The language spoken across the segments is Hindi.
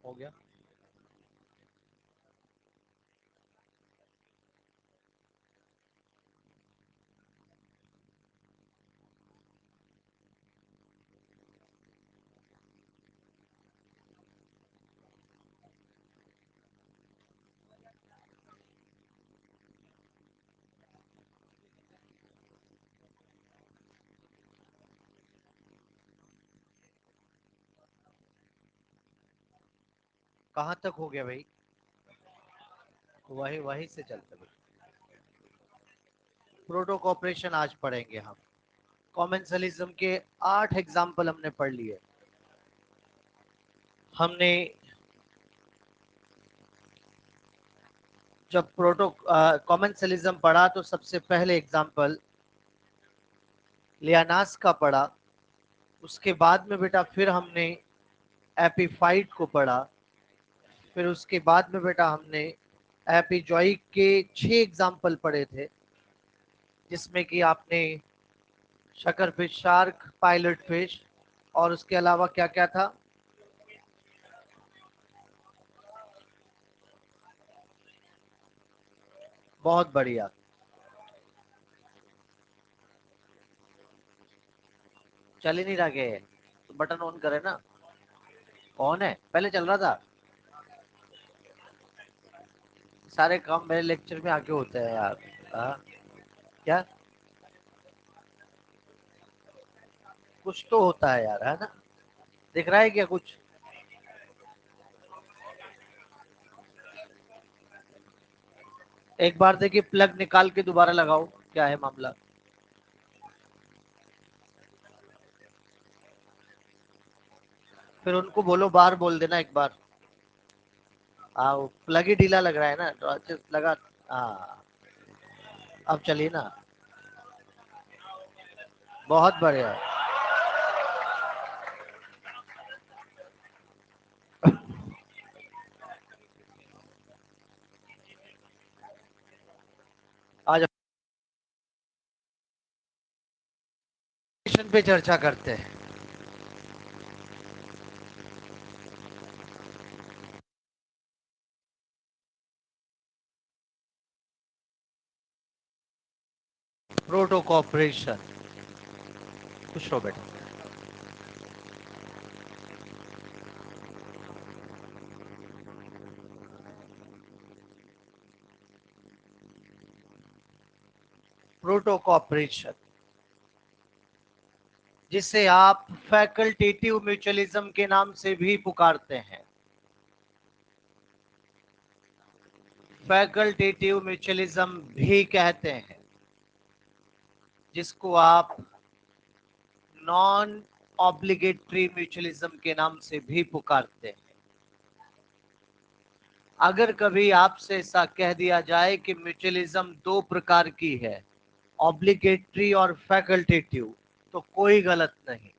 हो गया। कहाँ तक हो गया भाई? वही वही से चलते भाई। प्रोटो कॉपरेशन आज पढ़ेंगे हम। कॉमेंसलिज्म के 8 एग्जाम्पल हमने पढ़ लिए। हमने जब प्रोटो कॉमेंसलिज्म पढ़ा तो सबसे पहले एग्जाम्पल लियानास का पढ़ा। उसके बाद में बेटा फिर हमने एपीफाइट को पढ़ा। फिर उसके बाद में बेटा हमने एपीजॉइक के 6 एग्जाम्पल पढ़े थे, जिसमें कि आपने शकर फिश, शार्क, पायलट फिश और उसके अलावा क्या क्या था? बहुत बढ़िया। चल ही नहीं रहा के तो बटन ऑन करे ना। ऑन है, पहले चल रहा था। सारे काम मेरे लेक्चर में आके होते हैं यार। हाँ, क्या कुछ तो होता है यार, है ना? दिख रहा है क्या कुछ? एक बार देखिए, प्लग निकाल के दोबारा लगाओ, क्या है मामला। फिर उनको बोलो बाहर बोल देना एक बार। हाँ, प्लग ही ढीला लग रहा है ना, तो अच्छे से लगा। हाँ, अब चलिए ना। बहुत बढ़िया। आज पे चर्चा करते हैं। Proto cooperation. खुश रहो बेटा। प्रोटो कॉपरेशन, जिसे आप फैकल्टेटिव म्यूचुअलिज्म के नाम से भी पुकारते हैं। फैकल्टेटिव म्यूचुअलिज्म भी कहते हैं, जिसको आप नॉन ऑब्लिगेटरी म्यूचुअलिज्म के नाम से भी पुकारते हैं। अगर कभी आपसे ऐसा कह दिया जाए कि म्यूचुअलिज्म 2 प्रकार की है, ऑब्लिगेटरी और फैकल्टेटिव, तो कोई गलत नहीं।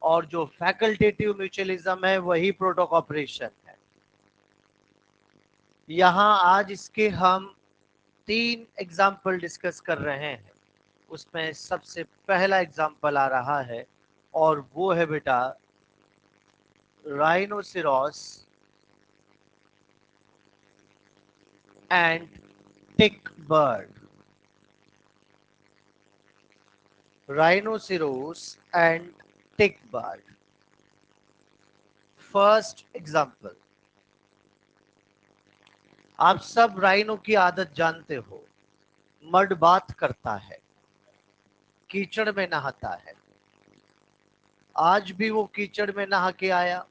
और जो फैकल्टेटिव म्यूचुअलिज्म है वही प्रोटो कॉपरेशन है। यहाँ आज इसके हम 3 एग्जाम्पल डिस्कस कर रहे हैं। उसमें सबसे पहला एग्जाम्पल आ रहा है, और वो है बेटा rhinoceros and tick bird. Rhinoceros and tick bird. First example, आप सब राइनो की आदत जानते हो। मड बात करता है, कीचड़ में नहाता है। आज भी वो कीचड़ में नहा के आया,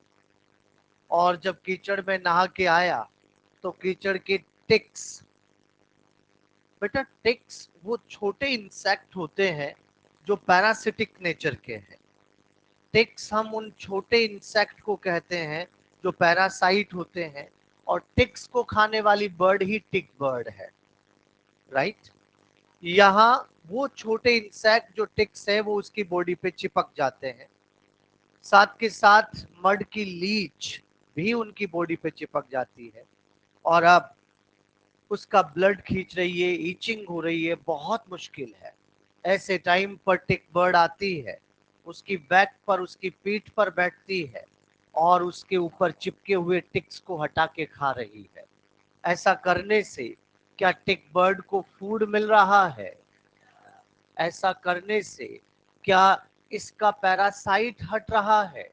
और जब कीचड़ में नहा के आया तो कीचड़ के टिक्स, बेटा टिक्स वो छोटे इंसेक्ट होते हैं जो पैरासिटिक नेचर के हैं। टिक्स हम उन छोटे इंसेक्ट को कहते हैं जो पैरासाइट होते हैं, और टिक्स को खाने वाली बर्ड ही टिक बर्ड है, राइट? यहाँ वो छोटे इंसेक्ट जो टिक्स है वो उसकी बॉडी पे चिपक जाते हैं। साथ के साथ मड की लीच भी उनकी बॉडी पे चिपक जाती है, और अब उसका ब्लड खींच रही है, ईचिंग हो रही है, बहुत मुश्किल है। ऐसे टाइम पर टिक बर्ड आती है, उसकी बैक पर, उसकी पीठ पर बैठती है, और उसके ऊपर चिपके हुए टिक्स को हटा के खा रही है। ऐसा करने से क्या टिक बर्ड को फूड मिल रहा है? ऐसा करने से क्या इसका पैरासाइट हट रहा है?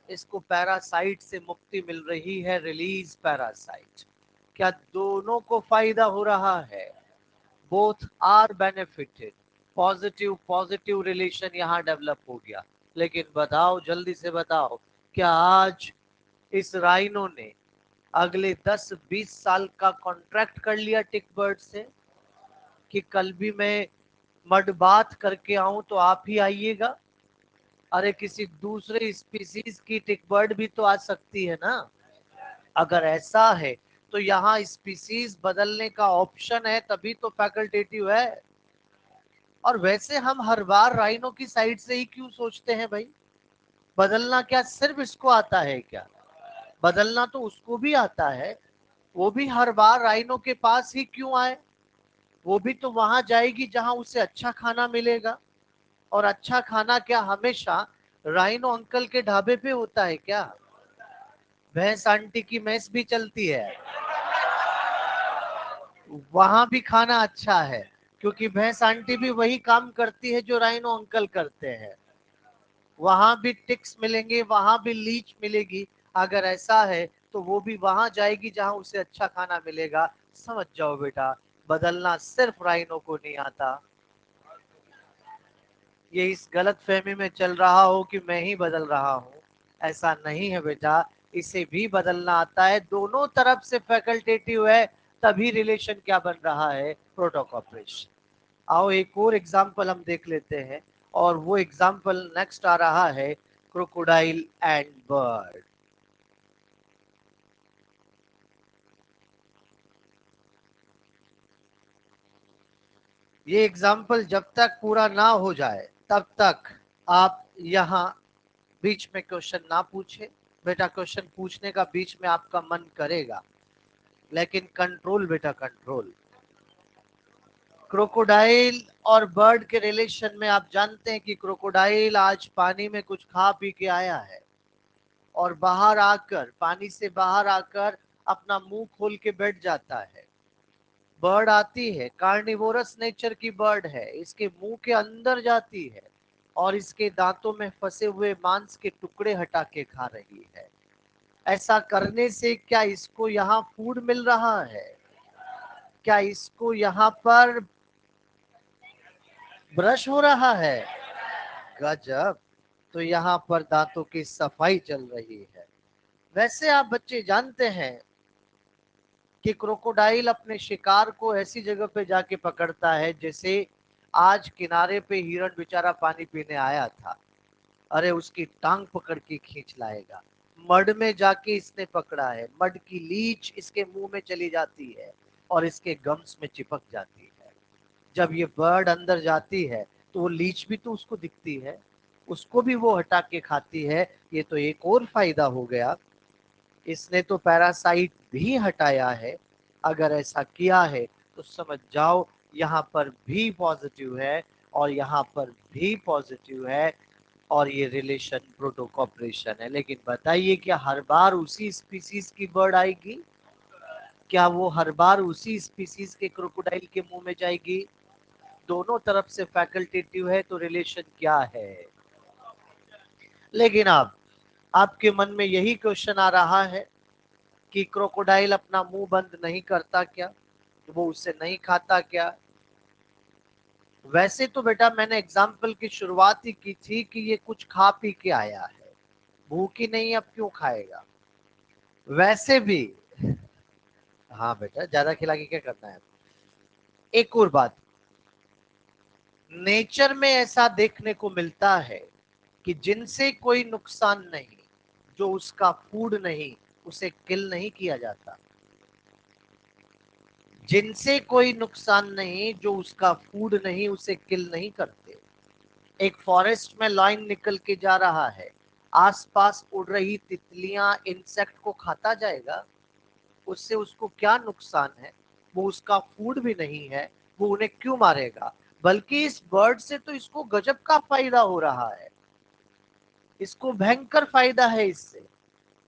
इसको पैरासाइट से मुक्ति मिल रही है, रिलीज पैरासाइट। क्या दोनों को फायदा हो रहा है? Both are benefited. Positive positive relation यहाँ डेवलप हो गया। लेकिन बताओ, जल्दी से बताओ, क्या आज इस राइनो ने अगले 10-20 साल का कॉन्ट्रैक्ट कर लिया टिक बर्ड से कि कल भी मैं मड बात करके आऊं तो आप ही आइएगा? अरे किसी दूसरे स्पीसीज की टिक बर्ड भी तो आ सकती है ना। अगर ऐसा है तो यहाँ स्पीसीज बदलने का ऑप्शन है, तभी तो फैकल्टेटिव है। और वैसे हम हर बार राइनो की साइड से ही क्यों सोचते हैं भाई? बदलना क्या सिर्फ इसको आता है क्या? बदलना तो उसको भी आता है। वो भी हर बार राइनो के पास ही क्यों आए? वो भी तो वहां जाएगी जहां उसे अच्छा खाना मिलेगा। और अच्छा खाना क्या हमेशा राइनो अंकल के ढाबे पे होता है क्या? भैंस आंटी की मेस भी चलती है, वहां भी खाना अच्छा है, क्योंकि भैंस आंटी भी वही काम करती है जो राइनो अंकल करते हैं। वहां भी टिक्स मिलेंगे, वहां भी लीच मिलेगी। अगर ऐसा है तो वो भी वहां जाएगी जहां उसे अच्छा खाना मिलेगा। समझ जाओ बेटा, बदलना सिर्फ राइनो को नहीं आता। ये इस गलत फहमी में चल रहा हो कि मैं ही बदल रहा हूँ, ऐसा नहीं है बेटा। इसे भी बदलना आता है, दोनों तरफ से फैकल्टेटिव है, तभी रिलेशन क्या बन रहा है, प्रोटोकॉपरेशन। आओ एक और एग्जाम्पल हम देख लेते हैं, और वो एग्जाम्पल नेक्स्ट आ रहा है, क्रोकोडाइल एंड बर्ड। ये एग्जाम्पल जब तक पूरा ना हो जाए तब तक आप यहाँ बीच में क्वेश्चन ना पूछे। बेटा क्वेश्चन पूछने का बीच में आपका मन करेगा, लेकिन कंट्रोल बेटा, कंट्रोल। क्रोकोडाइल और बर्ड के रिलेशन में आप जानते हैं कि क्रोकोडाइल आज पानी में कुछ खा पी के आया है, और बाहर आकर, पानी से बाहर आकर अपना मुंह खोल के बैठ जाता है। बर्ड आती है, कार्निवोरस नेचर की बर्ड है, इसके मुंह के अंदर जाती है और इसके दांतों में फंसे हुए मांस के टुकड़े हटा के खा रही है। ऐसा करने से क्या इसको यहाँ फूड मिल रहा है? क्या इसको यहाँ पर ब्रश हो रहा है? गजब। तो यहाँ पर दांतों की सफाई चल रही है। वैसे आप बच्चे जानते हैं कि क्रोकोडाइल अपने शिकार को ऐसी जगह पे जाके पकड़ता है, जैसे आज किनारे पे हिरण बेचारा पानी पीने आया था, अरे उसकी टांग पकड़ के खींच लाएगा। मड में जाके इसने पकड़ा है, मड की लीच इसके मुंह में चली जाती है और इसके गम्स में चिपक जाती है। जब ये बर्ड अंदर जाती है तो वो लीच भी तो उसको दिखती है, उसको भी वो हटा के खाती है। ये तो एक और फायदा हो गया, इसने तो पैरासाइट भी हटाया है। अगर ऐसा किया है तो समझ जाओ यहाँ पर भी पॉजिटिव है और यहाँ पर भी पॉजिटिव है, और ये रिलेशन प्रोटोकॉपरेशन है। लेकिन बताइए, क्या हर बार उसी स्पीसीज की बर्ड आएगी? क्या वो हर बार उसी स्पीसीज के क्रोकोडाइल के मुंह में जाएगी? दोनों तरफ से फैकल्टेटिव है, तो रिलेशन क्या है? लेकिन अब आपके मन में यही क्वेश्चन आ रहा है कि क्रोकोडाइल अपना मुंह बंद नहीं करता क्या, वो उसे नहीं खाता क्या? वैसे तो बेटा मैंने एग्जाम्पल की शुरुआत ही की थी कि ये कुछ खा पी के आया है, भूख ही नहीं, अब क्यों खाएगा? वैसे भी, हाँ बेटा ज्यादा खिला के क्या करना है। एक और बात, नेचर में ऐसा देखने को मिलता है कि जिनसे कोई नुकसान नहीं, जो उसका फूड नहीं, उसे किल नहीं किया जाता। जिनसे कोई नुकसान नहीं, जो उसका फूड नहीं, उसे किल नहीं करते। एक फॉरेस्ट में लायन निकल के जा रहा है, आसपास उड़ रही तितलियां इंसेक्ट को खाता जाएगा? उससे उसको क्या नुकसान है? वो उसका फूड भी नहीं है, वो उन्हें क्यों मारेगा? बल्कि इस बर्ड से तो इसको गजब का फायदा हो रहा है, इसको भयंकर फायदा है इससे।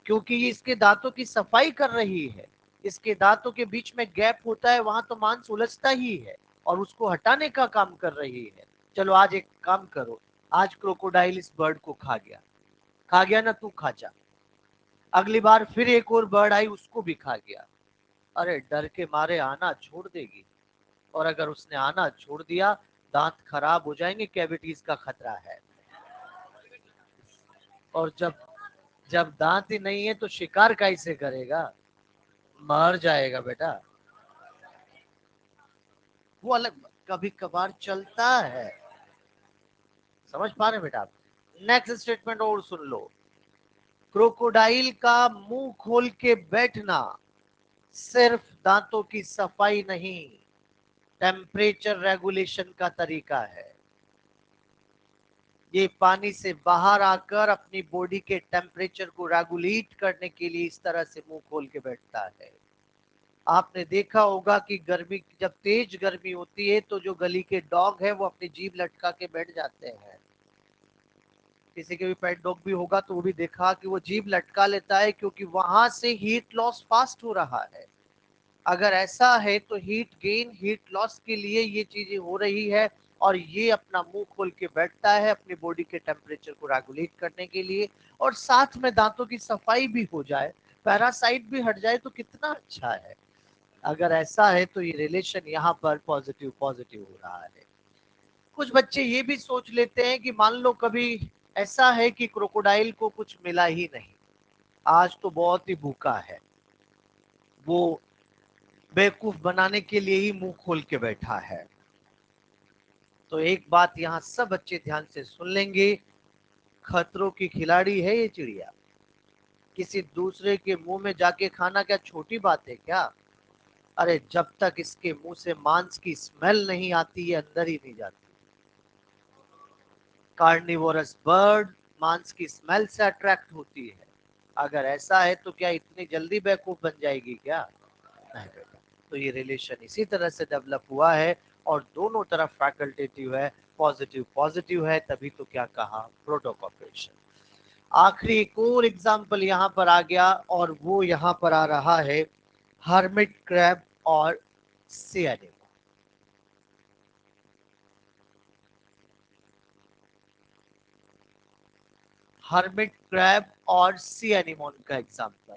क्योंकि ये इसके दांतों की सफाई कर रही है। इसके दांतों के बीच में गैप होता है, वहां तो मांस उलझता ही है और उसको हटाने का काम कर रही है। चलो आज एक काम करो, आज क्रोकोडाइल इस बर्ड को खा गया ना, तू खा जा। अगली बार फिर एक और बर्ड आई, उसको भी खा गया। अरे डर के मारे आना छोड़ देगी, और अगर उसने आना छोड़ दिया, दांत खराब हो जाएंगे, कैविटीज का खतरा है। और जब जब दांत ही नहीं है तो शिकार कैसे करेगा? मर जाएगा बेटा। वो अलग कभी कभार चलता है। समझ पा रहे हैं बेटा आप? नेक्स्ट स्टेटमेंट और सुन लो। क्रोकोडाइल का मुंह खोल के बैठना सिर्फ दांतों की सफाई नहीं, टेम्परेचर रेगुलेशन का तरीका है। ये पानी से बाहर आकर अपनी बॉडी के टेम्परेचर को रेगुलेट करने के लिए इस तरह से मुंह खोल के बैठता है। आपने देखा होगा कि गर्मी, जब तेज गर्मी होती है तो जो गली के डॉग है वो अपनी जीभ लटका के बैठ जाते हैं। किसी के भी पेट डॉग भी होगा तो वो भी देखा कि वो जीभ लटका लेता है, क्योंकि वहां से हीट लॉस फास्ट हो रहा है। अगर ऐसा है तो हीट गेन, हीट लॉस के लिए ये चीजें हो रही है, और ये अपना मुंह खोल के बैठता है अपनी बॉडी के टेम्परेचर को रेगुलेट करने के लिए, और साथ में दांतों की सफाई भी हो जाए, पैरासाइट भी हट जाए, तो कितना अच्छा है। अगर ऐसा है तो ये रिलेशन यहाँ पर पॉजिटिव पॉजिटिव हो रहा है। कुछ बच्चे ये भी सोच लेते हैं कि मान लो कभी ऐसा है कि क्रोकोडाइल को कुछ मिला ही नहीं, आज तो बहुत ही भूखा है, वो बेवकूफ बनाने के लिए ही मुंह खोल के बैठा है। तो एक बात यहाँ सब बच्चे ध्यान से सुन लेंगे, खतरों की खिलाड़ी है ये चिड़िया। किसी दूसरे के मुंह में जाके खाना क्या छोटी बात है क्या? अरे जब तक इसके मुंह से मांस की स्मेल नहीं आती, ये अंदर ही नहीं जाती। कार्निवोरस बर्ड मांस की स्मेल से अट्रैक्ट होती है। अगर ऐसा है तो क्या इतनी जल्दी बेवकूफ बन जाएगी क्या? नहीं बेटा। तो ये रिलेशन इसी तरह से डेवलप हुआ है, और दोनों तरफ फैकल्टेटिव है, पॉजिटिव पॉजिटिव है, तभी तो क्या कहा, प्रोटोकॉपरेशन। आखिरी एक और एग्जाम्पल यहाँ पर आ गया, और वो यहाँ पर आ रहा है हर्मिट क्रैब और सी एनिमल। हर्मिट क्रैब और सी एनिमोन का एग्जाम्पल।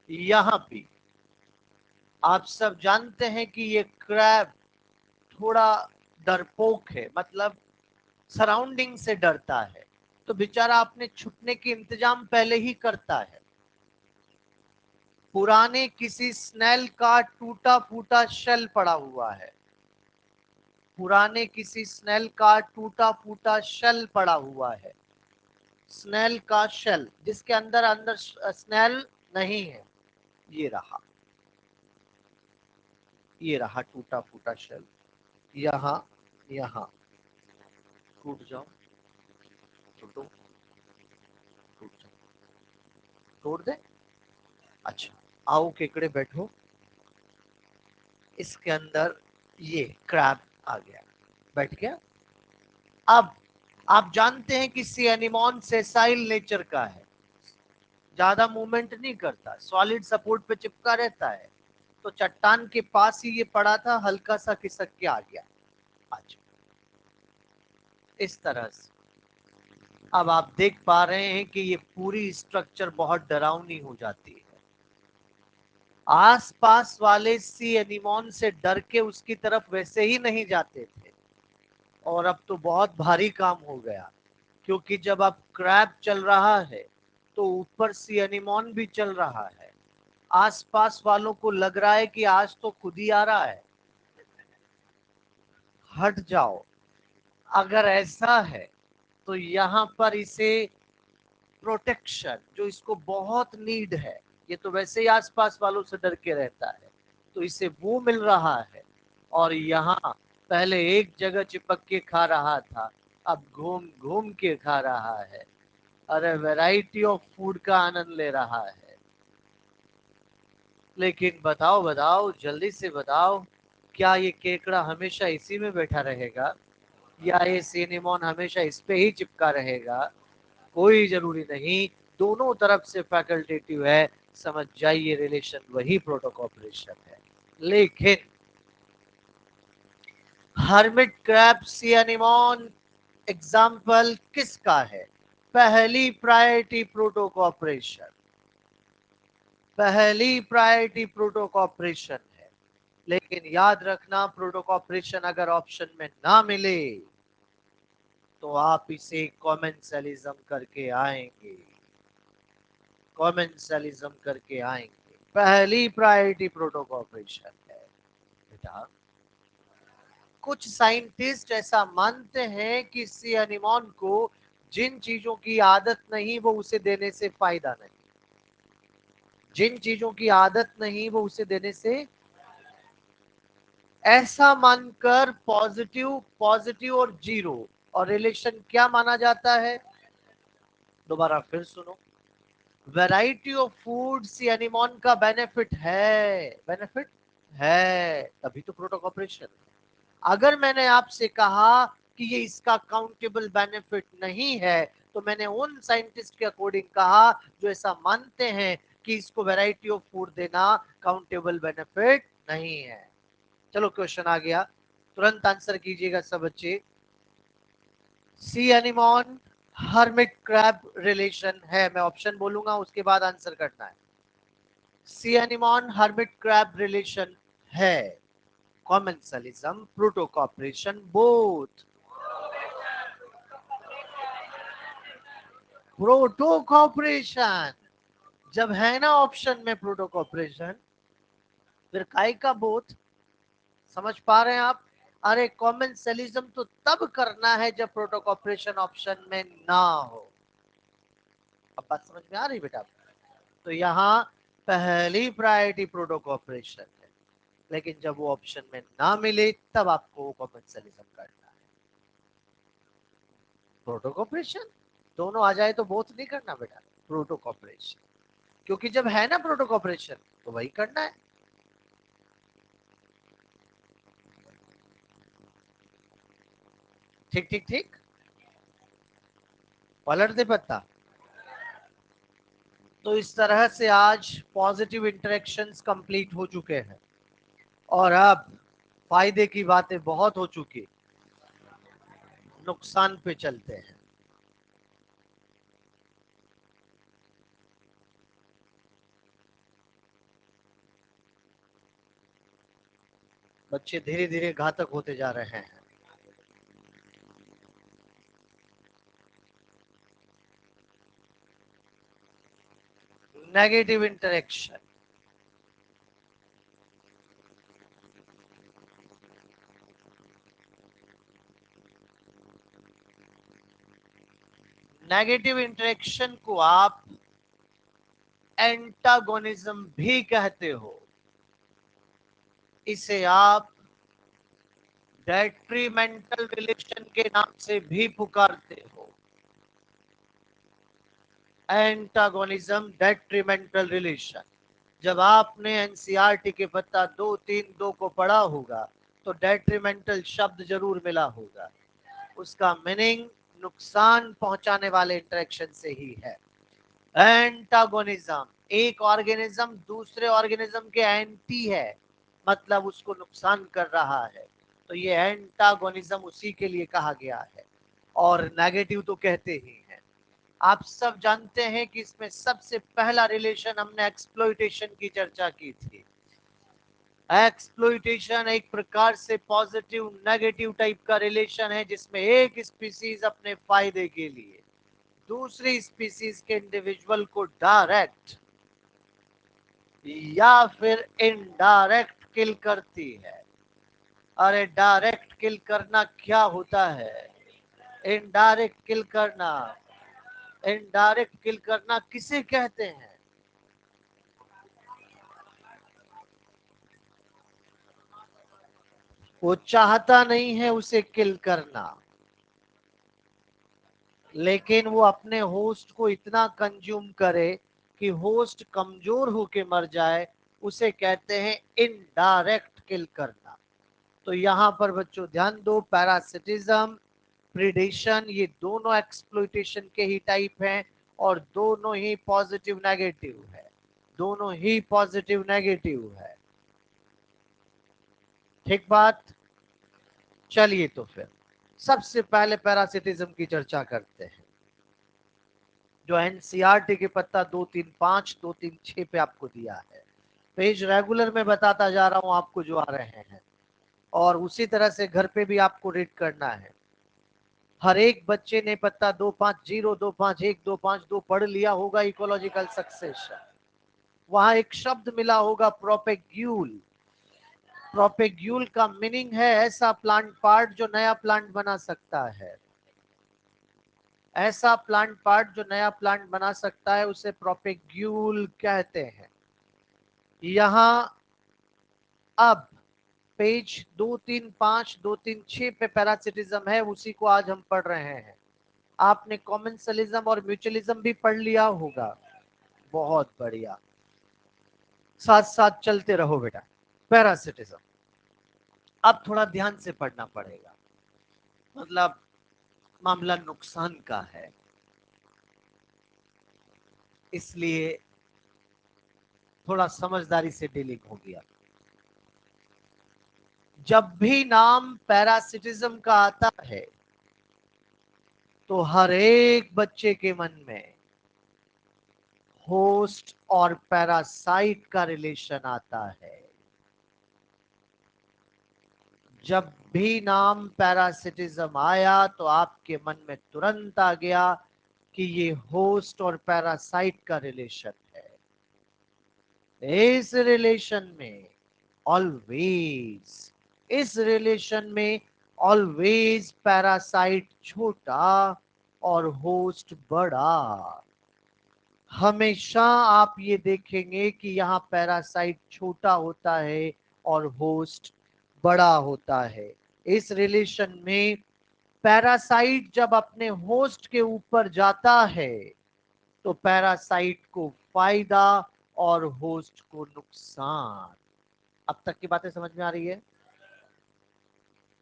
यहाँ भी आप सब जानते हैं कि ये क्रैब थोड़ा डरपोक है, मतलब सराउंडिंग से डरता है, तो बेचारा अपने छुपने के इंतजाम पहले ही करता है। पुराने किसी स्नेल का टूटा फूटा शेल पड़ा हुआ है, पुराने किसी स्नेल का टूटा फूटा शेल पड़ा हुआ है, स्नेल का शेल जिसके अंदर अंदर स्नेल नहीं है। ये रहा, ये रहा टूटा फूटा शेल। यहाँ यहाँ टूट जाओ, टूटो, टूट जाओ, तोड़ दे। अच्छा, आओ केकड़े बैठो। इसके अंदर ये क्रैब आ गया, बैठ गया। अब आप जानते हैं कि सी एनिमोन सेसाइल नेचर का है, ज्यादा मूवमेंट नहीं करता, सॉलिड सपोर्ट पे चिपका रहता है। तो चट्टान के पास ही ये पड़ा था, हल्का सा खिसक के आ गया। अच्छा, इस तरह से अब आप देख पा रहे हैं कि ये पूरी स्ट्रक्चर बहुत डरावनी हो जाती है। आसपास वाले सी एनिमोन से डर के उसकी तरफ वैसे ही नहीं जाते थे, और अब तो बहुत भारी काम हो गया, क्योंकि जब अब क्रैब चल रहा है तो ऊपर सी एनिमोन भी चल रहा है। आसपास वालों को लग रहा है कि आज तो खुद ही आ रहा है, हट जाओ। अगर ऐसा है तो यहाँ पर इसे प्रोटेक्शन, जो इसको बहुत नीड है, ये तो वैसे ही आसपास वालों से डर के रहता है, तो इसे वो मिल रहा है। और यहाँ पहले एक जगह चिपक के खा रहा था, अब घूम घूम के खा रहा है। अरे वैरायटी ऑफ फूड का आनंद ले रहा है। लेकिन बताओ बताओ, जल्दी से बताओ, क्या ये केकड़ा हमेशा इसी में बैठा रहेगा, या ये सिनेमोन हमेशा इस पे ही चिपका रहेगा? कोई जरूरी नहीं, दोनों तरफ से फैकल्टेटिव है, समझ जाइए रिलेशन वही प्रोटोकॉपरेशन है। लेकिन हर्मिट क्रैब, सी एनिमोन एग्जाम्पल किसका है? पहली प्रायोरिटी प्रोटोकॉपरेशन, पहली प्रायोरिटी प्रोटोकॉपरेशन है। लेकिन याद रखना, प्रोटोकॉपरेशन अगर ऑप्शन में ना मिले तो आप इसे कॉमेंसलिज्म करके आएंगे, कॉमेंसलिज्म करके आएंगे। पहली प्रायोरिटी प्रोटोकॉपरेशन है बेटा। कुछ साइंटिस्ट ऐसा मानते हैं कि सी एनिमोन को जिन चीजों की आदत नहीं वो उसे देने से फायदा नहीं, जिन चीजों की आदत नहीं वो उसे देने से, ऐसा मानकर पॉजिटिव, पॉजिटिव और जीरो और रिलेशन क्या माना जाता है? दोबारा फिर सुनो, variety of food C anemone का बेनिफिट है, बेनिफिट है, तभी तो प्रोटोकॉपरेशन। अगर मैंने आपसे कहा कि ये इसका काउंटेबल बेनिफिट नहीं है तो मैंने उन साइंटिस्ट के अकॉर्डिंग कहा जो ऐसा मानते हैं कि इसको वैरायटी ऑफ फूड देना काउंटेबल बेनिफिट नहीं है। चलो क्वेश्चन आ गया, तुरंत आंसर कीजिएगा सब बच्चे। सी एनिमोन हर्मिट क्रैब रिलेशन है, मैं ऑप्शन बोलूंगा उसके बाद आंसर करना है। सी एनिमोन हर्मिट क्रैब रिलेशन है, कॉमेंसलिज्म, प्रोटोकॉपरेशन, बोथ। प्रोटो कॉपरेशन, जब है ना ऑप्शन में प्रोटो कॉपरेशन, फिर काय का बोथ? समझ पा रहे हैं आप? अरे कॉमेंसलिज्म तो तब करना है जब प्रोटो कॉपरेशन ऑप्शन में ना हो। अब बात समझ में आ रही बेटा? तो यहाँ पहली प्रायोरिटी प्रोटो कॉपरेशन है, लेकिन जब वो ऑप्शन में ना मिले तब आपको कॉमेंसलिज्म करना है। प्रोटो कॉपरेशन दोनों आ जाए तो बोथ नहीं करना बेटा, प्रोटो कॉपरेशन, क्योंकि जब है ना प्रोटो कॉपरेशन तो वही करना है। ठीक ठीक ठीक, पलट दे पत्ता। तो इस तरह से आज पॉजिटिव इंटरेक्शंस कंप्लीट हो चुके हैं और अब फायदे की बातें बहुत हो चुकी, नुकसान पे चलते हैं। बच्चे धीरे धीरे घातक होते जा रहे हैं। नेगेटिव इंटरेक्शन, नेगेटिव इंटरेक्शन को आप एंटागोनिज्म भी कहते हो, इसे आप डेट्रीमेंटल रिलेशन के नाम से भी पुकारते हो। एंटागोनिज्म, डेट्रीमेंटल रिलेशन, जब आपने एनसीईआरटी के पत्ता 232 को पढ़ा होगा तो डेट्रीमेंटल शब्द जरूर मिला होगा, उसका मीनिंग नुकसान पहुंचाने वाले इंटरेक्शन से ही है। एंटागोनिज्म, एक ऑर्गेनिज्म दूसरे ऑर्गेनिज्म के एंटी है, मतलब उसको नुकसान कर रहा है, तो ये एंटागोनिज्म उसी के लिए कहा गया है। और नेगेटिव तो कहते ही हैं। आप सब जानते हैं कि इसमें सबसे पहला रिलेशन हमने एक्सप्लॉइटेशन की चर्चा की थी। एक्सप्लॉइटेशन एक प्रकार से पॉजिटिव नेगेटिव टाइप का रिलेशन है, जिसमें एक स्पीसीज अपने फायदे के लिए दूसरी स्पीसीज के इंडिविजुअल को डायरेक्ट या फिर इनडायरेक्ट किल करती है। अरे डायरेक्ट किल करना क्या होता है? इनडायरेक्ट किल करना, इनडायरेक्ट किल करना किसे कहते हैं? वो चाहता नहीं है उसे किल करना, लेकिन वो अपने होस्ट को इतना कंज्यूम करे कि होस्ट कमजोर होके मर जाए, उसे कहते हैं इनडायरेक्ट किल करना। तो यहां पर बच्चों ध्यान दो, पैरासिटिज्म प्रीडेशन, ये दोनों एक्सप्लॉइटेशन के ही टाइप हैं और दोनों ही पॉजिटिव नेगेटिव है, दोनों ही पॉजिटिव नेगेटिव है। ठीक बात। चलिए तो फिर सबसे पहले पैरासिटिज्म की चर्चा करते हैं, जो एनसीईआरटी के पत्ता 235 236 पे आपको दिया है। पेज रेगुलर में बताता जा रहा हूं आपको जो आ रहे हैं, और उसी तरह से घर पे भी आपको रीड करना है। हर एक बच्चे ने पत्ता 250 251 252 पढ़ लिया होगा, इकोलॉजिकल सक्सेशन। वहां एक शब्द मिला होगा प्रोपेग्यूल। प्रोपेग्यूल का मीनिंग है ऐसा प्लांट पार्ट जो नया प्लांट बना सकता है, ऐसा प्लांट पार्ट जो नया प्लांट बना सकता है, उसे प्रोपेग्यूल कहते हैं। यहां अब पेज 235 236 पे पैरासिटिज्म है, उसी को आज हम पढ़ रहे हैं। आपने कॉमेंसलिज्म और म्यूचुअलिज्म भी पढ़ लिया होगा, बहुत बढ़िया, साथ साथ चलते रहो बेटा। पैरासिटिज्म अब थोड़ा ध्यान से पढ़ना पड़ेगा, मतलब मामला नुकसान का है, इसलिए थोड़ा समझदारी से डीलिंग हो गया। जब भी नाम पैरासिटिज्म का आता है तो हर एक बच्चे के मन में होस्ट और पैरासाइट का रिलेशन आता है। जब भी नाम पैरासिटिज्म आया तो आपके मन में तुरंत आ गया कि ये होस्ट और पैरासाइट का रिलेशन है। इस रिलेशन में ऑलवेज, इस रिलेशन में ऑलवेज पैरासाइट छोटा और होस्ट बड़ा। हमेशा आप ये देखेंगे कि यहाँ पैरासाइट छोटा होता है और होस्ट बड़ा होता है। इस रिलेशन में पैरासाइट जब अपने होस्ट के ऊपर जाता है तो पैरासाइट को फायदा और होस्ट को नुकसान। अब तक की बातें समझ में आ रही है?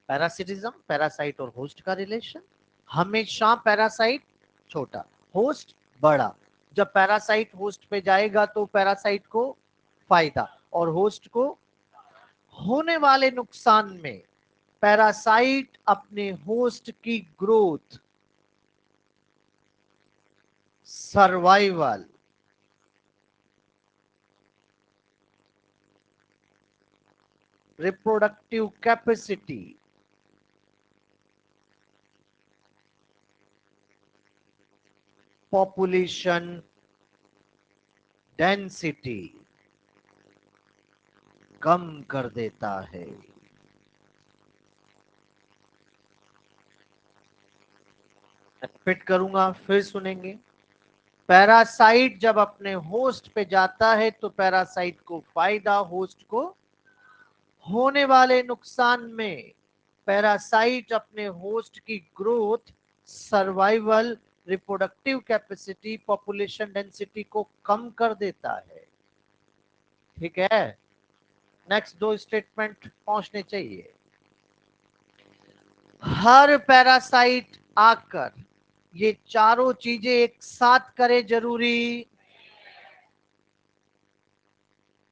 पैरासिटिज्म, पैरासाइट और होस्ट का रिलेशन, हमेशा पैरासाइट छोटा, होस्ट बड़ा। जब पैरासाइट होस्ट पे जाएगा तो पैरासाइट को फायदा और होस्ट को होने वाले नुकसान में पैरासाइट अपने होस्ट की growth, survival, reproductive capacity, population density कम कर देता है। रिपीट करूंगा, फिर सुनेंगे। पैरासाइट जब अपने होस्ट पे जाता है तो पैरासाइट को फायदा, होस्ट को होने वाले नुकसान में पैरासाइट अपने होस्ट की growth, survival, reproductive capacity, population density को कम कर देता है। ठीक है, नेक्स्ट दो स्टेटमेंट पहुंचने चाहिए। हर पैरासाइट आकर ये चारों चीजें एक साथ करे जरूरी।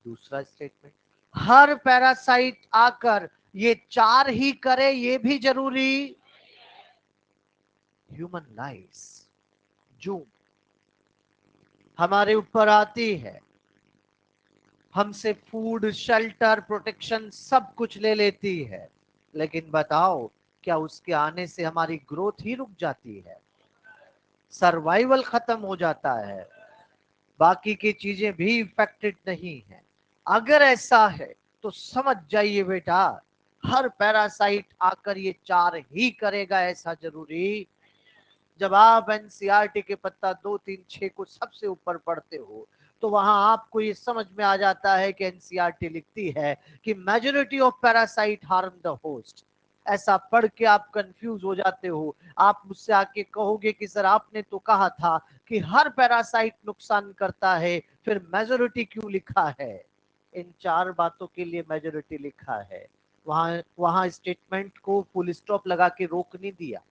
दूसरा स्टेटमेंट, हर पैरासाइट आकर ये चार ही करे ये भी जरूरी। ह्यूमन लाइफ जो हमारे ऊपर आती है, हमसे फूड, शेल्टर, प्रोटेक्शन सब कुछ ले लेती है, लेकिन बताओ क्या उसके आने से हमारी ग्रोथ ही रुक जाती है? सर्वाइवल खत्म हो जाता है, बाकी की चीजें भी इफेक्टेड नहीं है। अगर ऐसा है तो समझ जाइए बेटा, हर पैरासाइट आकर ये चार ही करेगा ऐसा जरूरी। जब आप एनसीईआरटी के पत्ता 236 को सबसे ऊपर पढ़ते हो तो वहां आपको ये समझ में आ जाता है कि एनसीईआरटी लिखती है कि majority of parasite harm the host. ऐसा पढ़ के आप कंफ्यूज हो जाते हो। आप मुझसे आके कहोगे कि सर आपने तो कहा था कि हर पैरासाइट नुकसान करता है, फिर मेजॉरिटी क्यों लिखा है? इन चार बातों के लिए मेजॉरिटी लिखा है। वहां वहां स्टेटमेंट को फुल स्टॉप लगा के रोक नहीं दिया।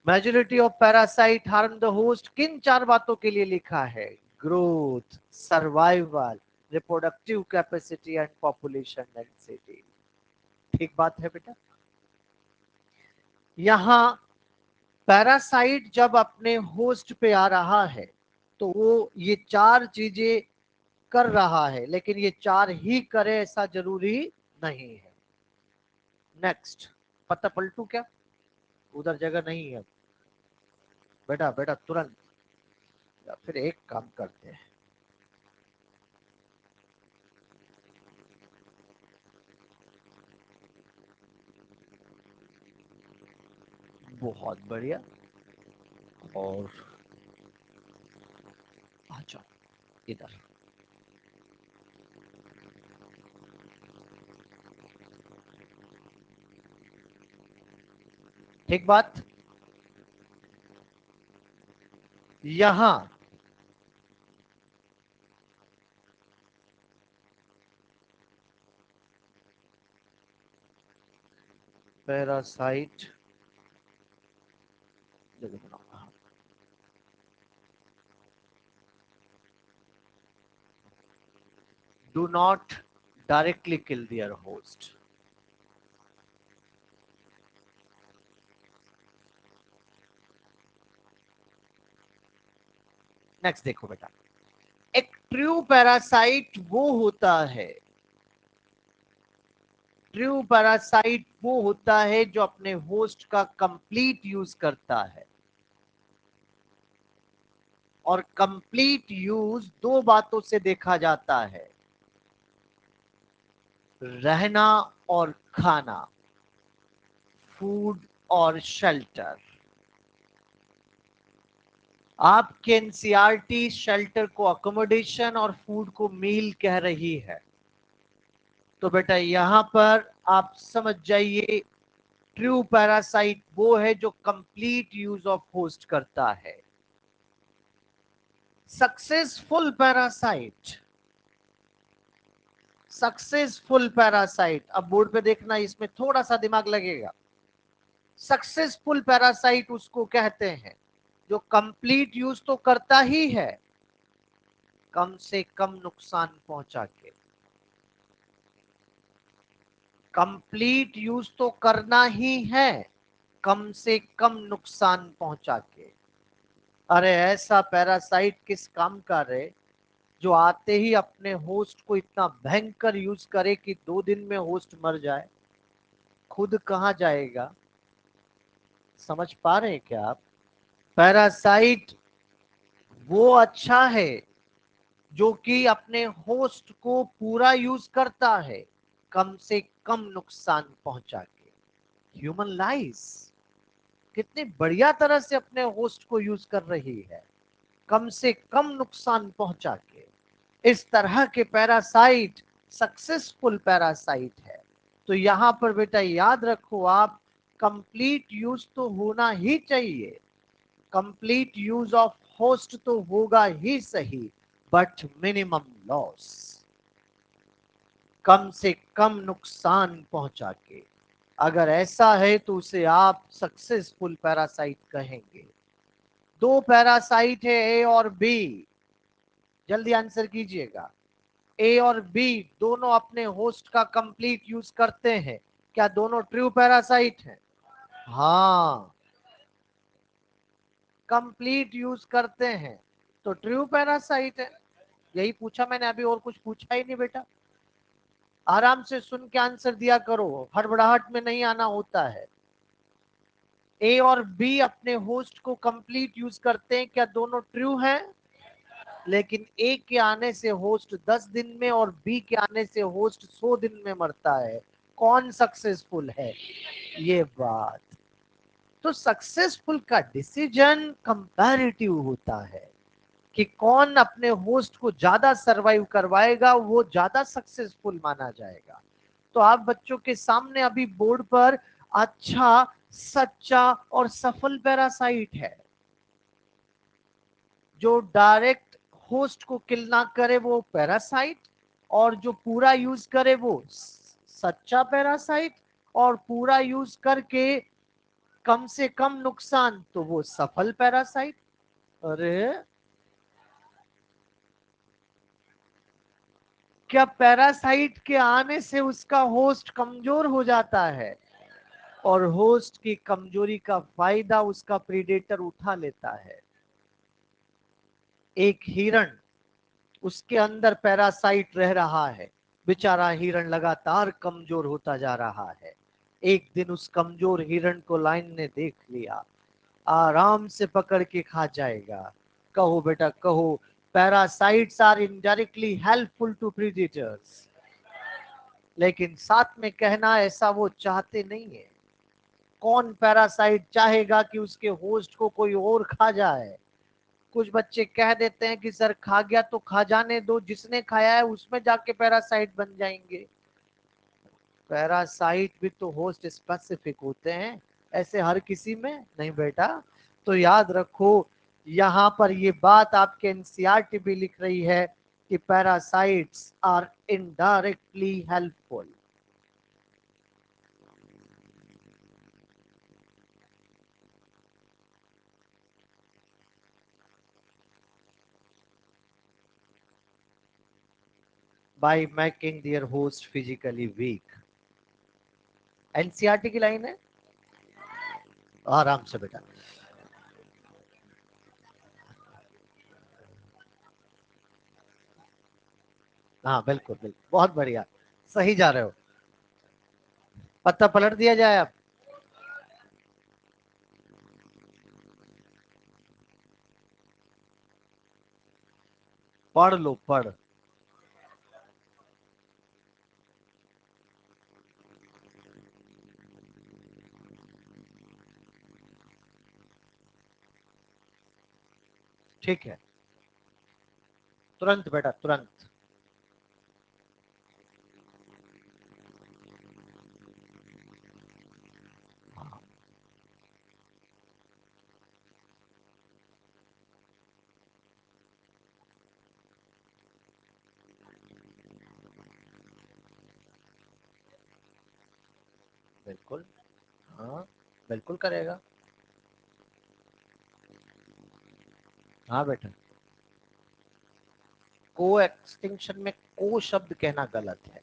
Majority of parasite harm the host किन 4 बातों के लिए लिखा है? Growth, survival, reproductive capacity and population density. ठीक बात है बेटा। यहां पैरासाइट जब अपने होस्ट पे आ रहा है तो वो ये 4 चीजें कर रहा है, लेकिन ये 4 ही करे ऐसा जरूरी नहीं है। नेक्स्ट, पत्ता पलटू क्या? उधर जगह नहीं है बेटा, बेटा तुरंत। या फिर एक काम करते हैं, बहुत बढ़िया, और आ जाओ इधर। ठीक बात। यहां parasite, do not directly kill their host. Next देखो बेटा, एक ट्रू पैरासाइट वो होता है, ट्रू पैरासाइट वो होता है जो अपने होस्ट का कंप्लीट यूज करता है। और कंप्लीट यूज 2 बातों से देखा जाता है, रहना और खाना, फूड और शेल्टर। आपके एनसीईआरटी शेल्टर को अकोमोडेशन और फूड को मील कह रही है। तो बेटा यहां पर आप समझ जाइए, ट्रू पैरासाइट वो है जो कंप्लीट यूज ऑफ होस्ट करता है। सक्सेसफुल पैरासाइट, सक्सेसफुल पैरासाइट, अब बोर्ड पे देखना, इसमें थोड़ा सा दिमाग लगेगा। सक्सेसफुल पैरासाइट उसको कहते हैं जो कंप्लीट यूज तो करता ही है, कम से कम नुकसान पहुंचा के। कंप्लीट यूज तो करना ही है, कम से कम नुकसान पहुंचा के। अरे ऐसा पैरासाइट किस काम का रे, जो आते ही अपने होस्ट को इतना भयंकर यूज करे कि 2 दिन में होस्ट मर जाए, खुद कहां जाएगा? समझ पा रहे हैं क्या आप? पैरासाइट वो अच्छा है जो कि अपने होस्ट को पूरा यूज करता है, कम से कम नुकसान पहुंचा के। ह्यूमन लाइफ कितनी बढ़िया तरह से अपने होस्ट को यूज कर रही है, कम से कम नुकसान पहुंचा के। इस तरह के पैरासाइट सक्सेसफुल पैरासाइट है। तो यहां पर बेटा याद रखो आप, कंप्लीट यूज तो होना ही चाहिए, कंप्लीट यूज ऑफ होस्ट तो होगा ही सही, बट मिनिमम लॉस, कम से कम नुकसान पहुंचा के। अगर ऐसा है तो उसे आप सक्सेसफुल पैरासाइट कहेंगे। 2 पैरासाइट है, ए और बी, जल्दी आंसर कीजिएगा। ए और बी दोनों अपने होस्ट का कंप्लीट यूज करते हैं, क्या दोनों ट्रू पैरासाइट हैं? हाँ, कंप्लीट यूज करते हैं तो ट्रू पैरासाइट है। यही पूछा मैंने अभी, और कुछ पूछा ही नहीं बेटा। आराम से सुन के आंसर दिया करो, हड़बड़ाहट में नहीं आना होता है। ए और बी अपने होस्ट को कंप्लीट यूज करते हैं, क्या दोनों ट्रू हैं? लेकिन ए के आने से होस्ट 10 दिन में और बी के आने से होस्ट 100 दिन में मरता है। कौन सक्सेसफुल है? ये बात। तो सक्सेसफुल का डिसीजन कंपैरेटिव होता है कि कौन अपने होस्ट को ज्यादा सरवाइव करवाएगा, वो ज्यादा सक्सेसफुल माना जाएगा। तो आप बच्चों के सामने अभी बोर्ड पर अच्छा, सच्चा और सफल पैरासाइट है। जो डायरेक्ट होस्ट को किल ना करे वो पैरासाइट, और जो पूरा यूज करे वो सच्चा पैरासाइट, और पूरा यूज करके कम से कम नुकसान तो वो सफल पैरासाइट। अरे क्या पैरासाइट के आने से उसका होस्ट कमजोर हो जाता है और होस्ट की कमजोरी का फायदा उसका प्रीडेटर उठा लेता है। एक हिरण, उसके अंदर पैरासाइट रह रहा है, बेचारा हिरण लगातार कमजोर होता जा रहा है। एक दिन उस कमजोर हिरण को लाइन ने देख लिया, आराम से पकड़ के खा जाएगा। कहो बेटा कहो, parasites are indirectly helpful to predators, लेकिन साथ में कहना ऐसा वो चाहते नहीं है। कौन पैरासाइट चाहेगा कि उसके होस्ट को कोई और खा जाए? कुछ बच्चे कह देते हैं कि सर खा गया तो खा जाने दो, जिसने खाया है उसमें जाके पैरासाइट बन जाएंगे। पैरासाइट भी तो होस्ट स्पेसिफिक होते हैं, ऐसे हर किसी में नहीं बेटा। तो याद रखो, यहाँ पर ये बात आपके एनसीईआरटी भी लिख रही है कि parasites are indirectly helpful. By making their host physically weak. NCERT की लाइन है, आराम से बेटा। हाँ बिल्कुल बिल्कुल, बहुत बढ़िया, सही जा रहे हो। पत्ता पलट दिया जाए अब। पढ़ लो पढ़। ठीक है, तुरंत बेटा तुरंत। हाँ, बिल्कुल। हाँ बिल्कुल करेगा। हाँ बेटा, को एक्सटिंक्शन में को शब्द कहना गलत है।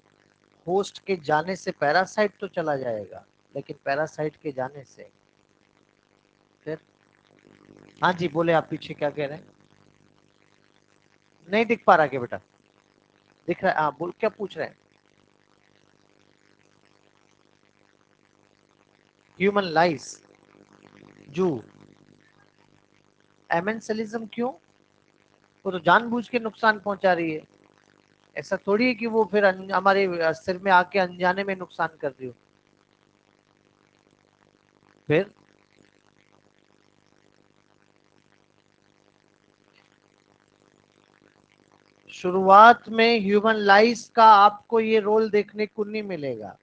होस्ट के जाने से पैरासाइट तो चला जाएगा, लेकिन पैरासाइट के जाने से फिर। हाँ जी बोले, आप पीछे क्या कह रहे हैं? नहीं दिख पा रहा क्या बेटा? दिख रहा है, हाँ बोल, क्या पूछ रहे हैं? ह्यूमन लाइस, जू, एमेंसलिज्म क्यों? वो तो जानबूझ के नुकसान पहुंचा रही है। ऐसा थोड़ी है कि वो फिर हमारे सिर में आके अनजाने में नुकसान कर रही हो। फिर शुरुआत में ह्यूमन लाइस का आपको ये रोल देखने को नहीं मिलेगा,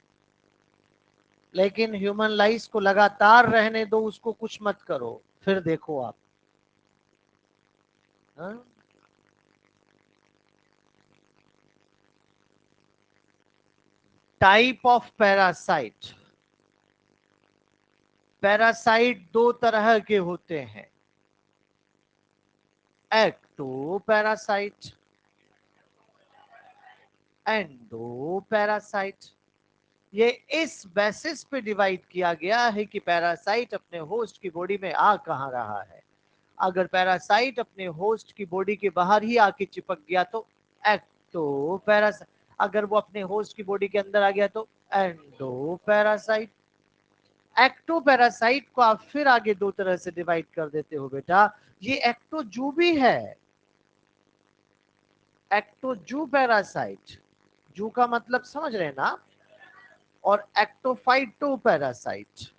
लेकिन ह्यूमन लाइस को लगातार रहने दो, उसको कुछ मत करो, फिर देखो आप। हाँ? टाइप ऑफ पैरासाइट, पैरासाइट दो तरह के होते हैं, एक्टो पैरासाइट, एंडो पैरासाइट। ये इस बेसिस पे डिवाइड किया गया है कि पैरासाइट अपने होस्ट की बॉडी में आ कहां रहा है। अगर पैरासाइट अपने होस्ट की बॉडी के बाहर ही आके चिपक गया तो एक्टो पैरासाइट, अगर वो अपने होस्ट की बॉडी के अंदर आ गया तो एंडो पैरासाइट। एक्टो पैरासाइट को आप फिर आगे दो तरह से डिवाइड कर देते हो बेटा। ये एक्टो जू भी है, एक्टो जू पैरासाइट, जू का मतलब समझ रहे हैं ना? और एक्टोफाइटो पैरासाइट,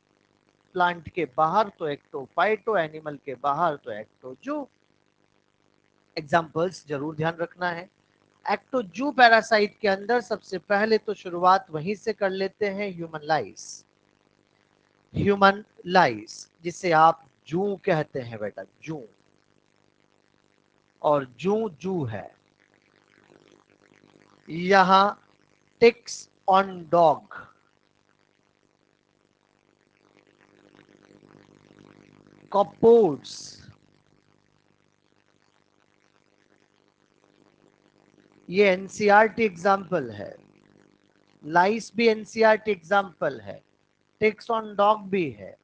प्लांट के बाहर तो एक्टोफाइटो, एनिमल के बाहर तो एक्टोजू। एग्जांपल्स जरूर ध्यान रखना है। एक्टोजू पैरासाइट के अंदर सबसे पहले तो शुरुआत वहीं से कर लेते हैं, ह्यूमन लाइस। ह्यूमन लाइस जिसे आप जू कहते हैं बेटा, जू। और जू जू है। यहां टिक्स ऑन डॉग, कॉपोड्स, ये एनसीईआरटी एग्जाम्पल है। लाइस भी एनसीईआरटी एग्जाम्पल है। टिक्स ऑन डॉग भी है।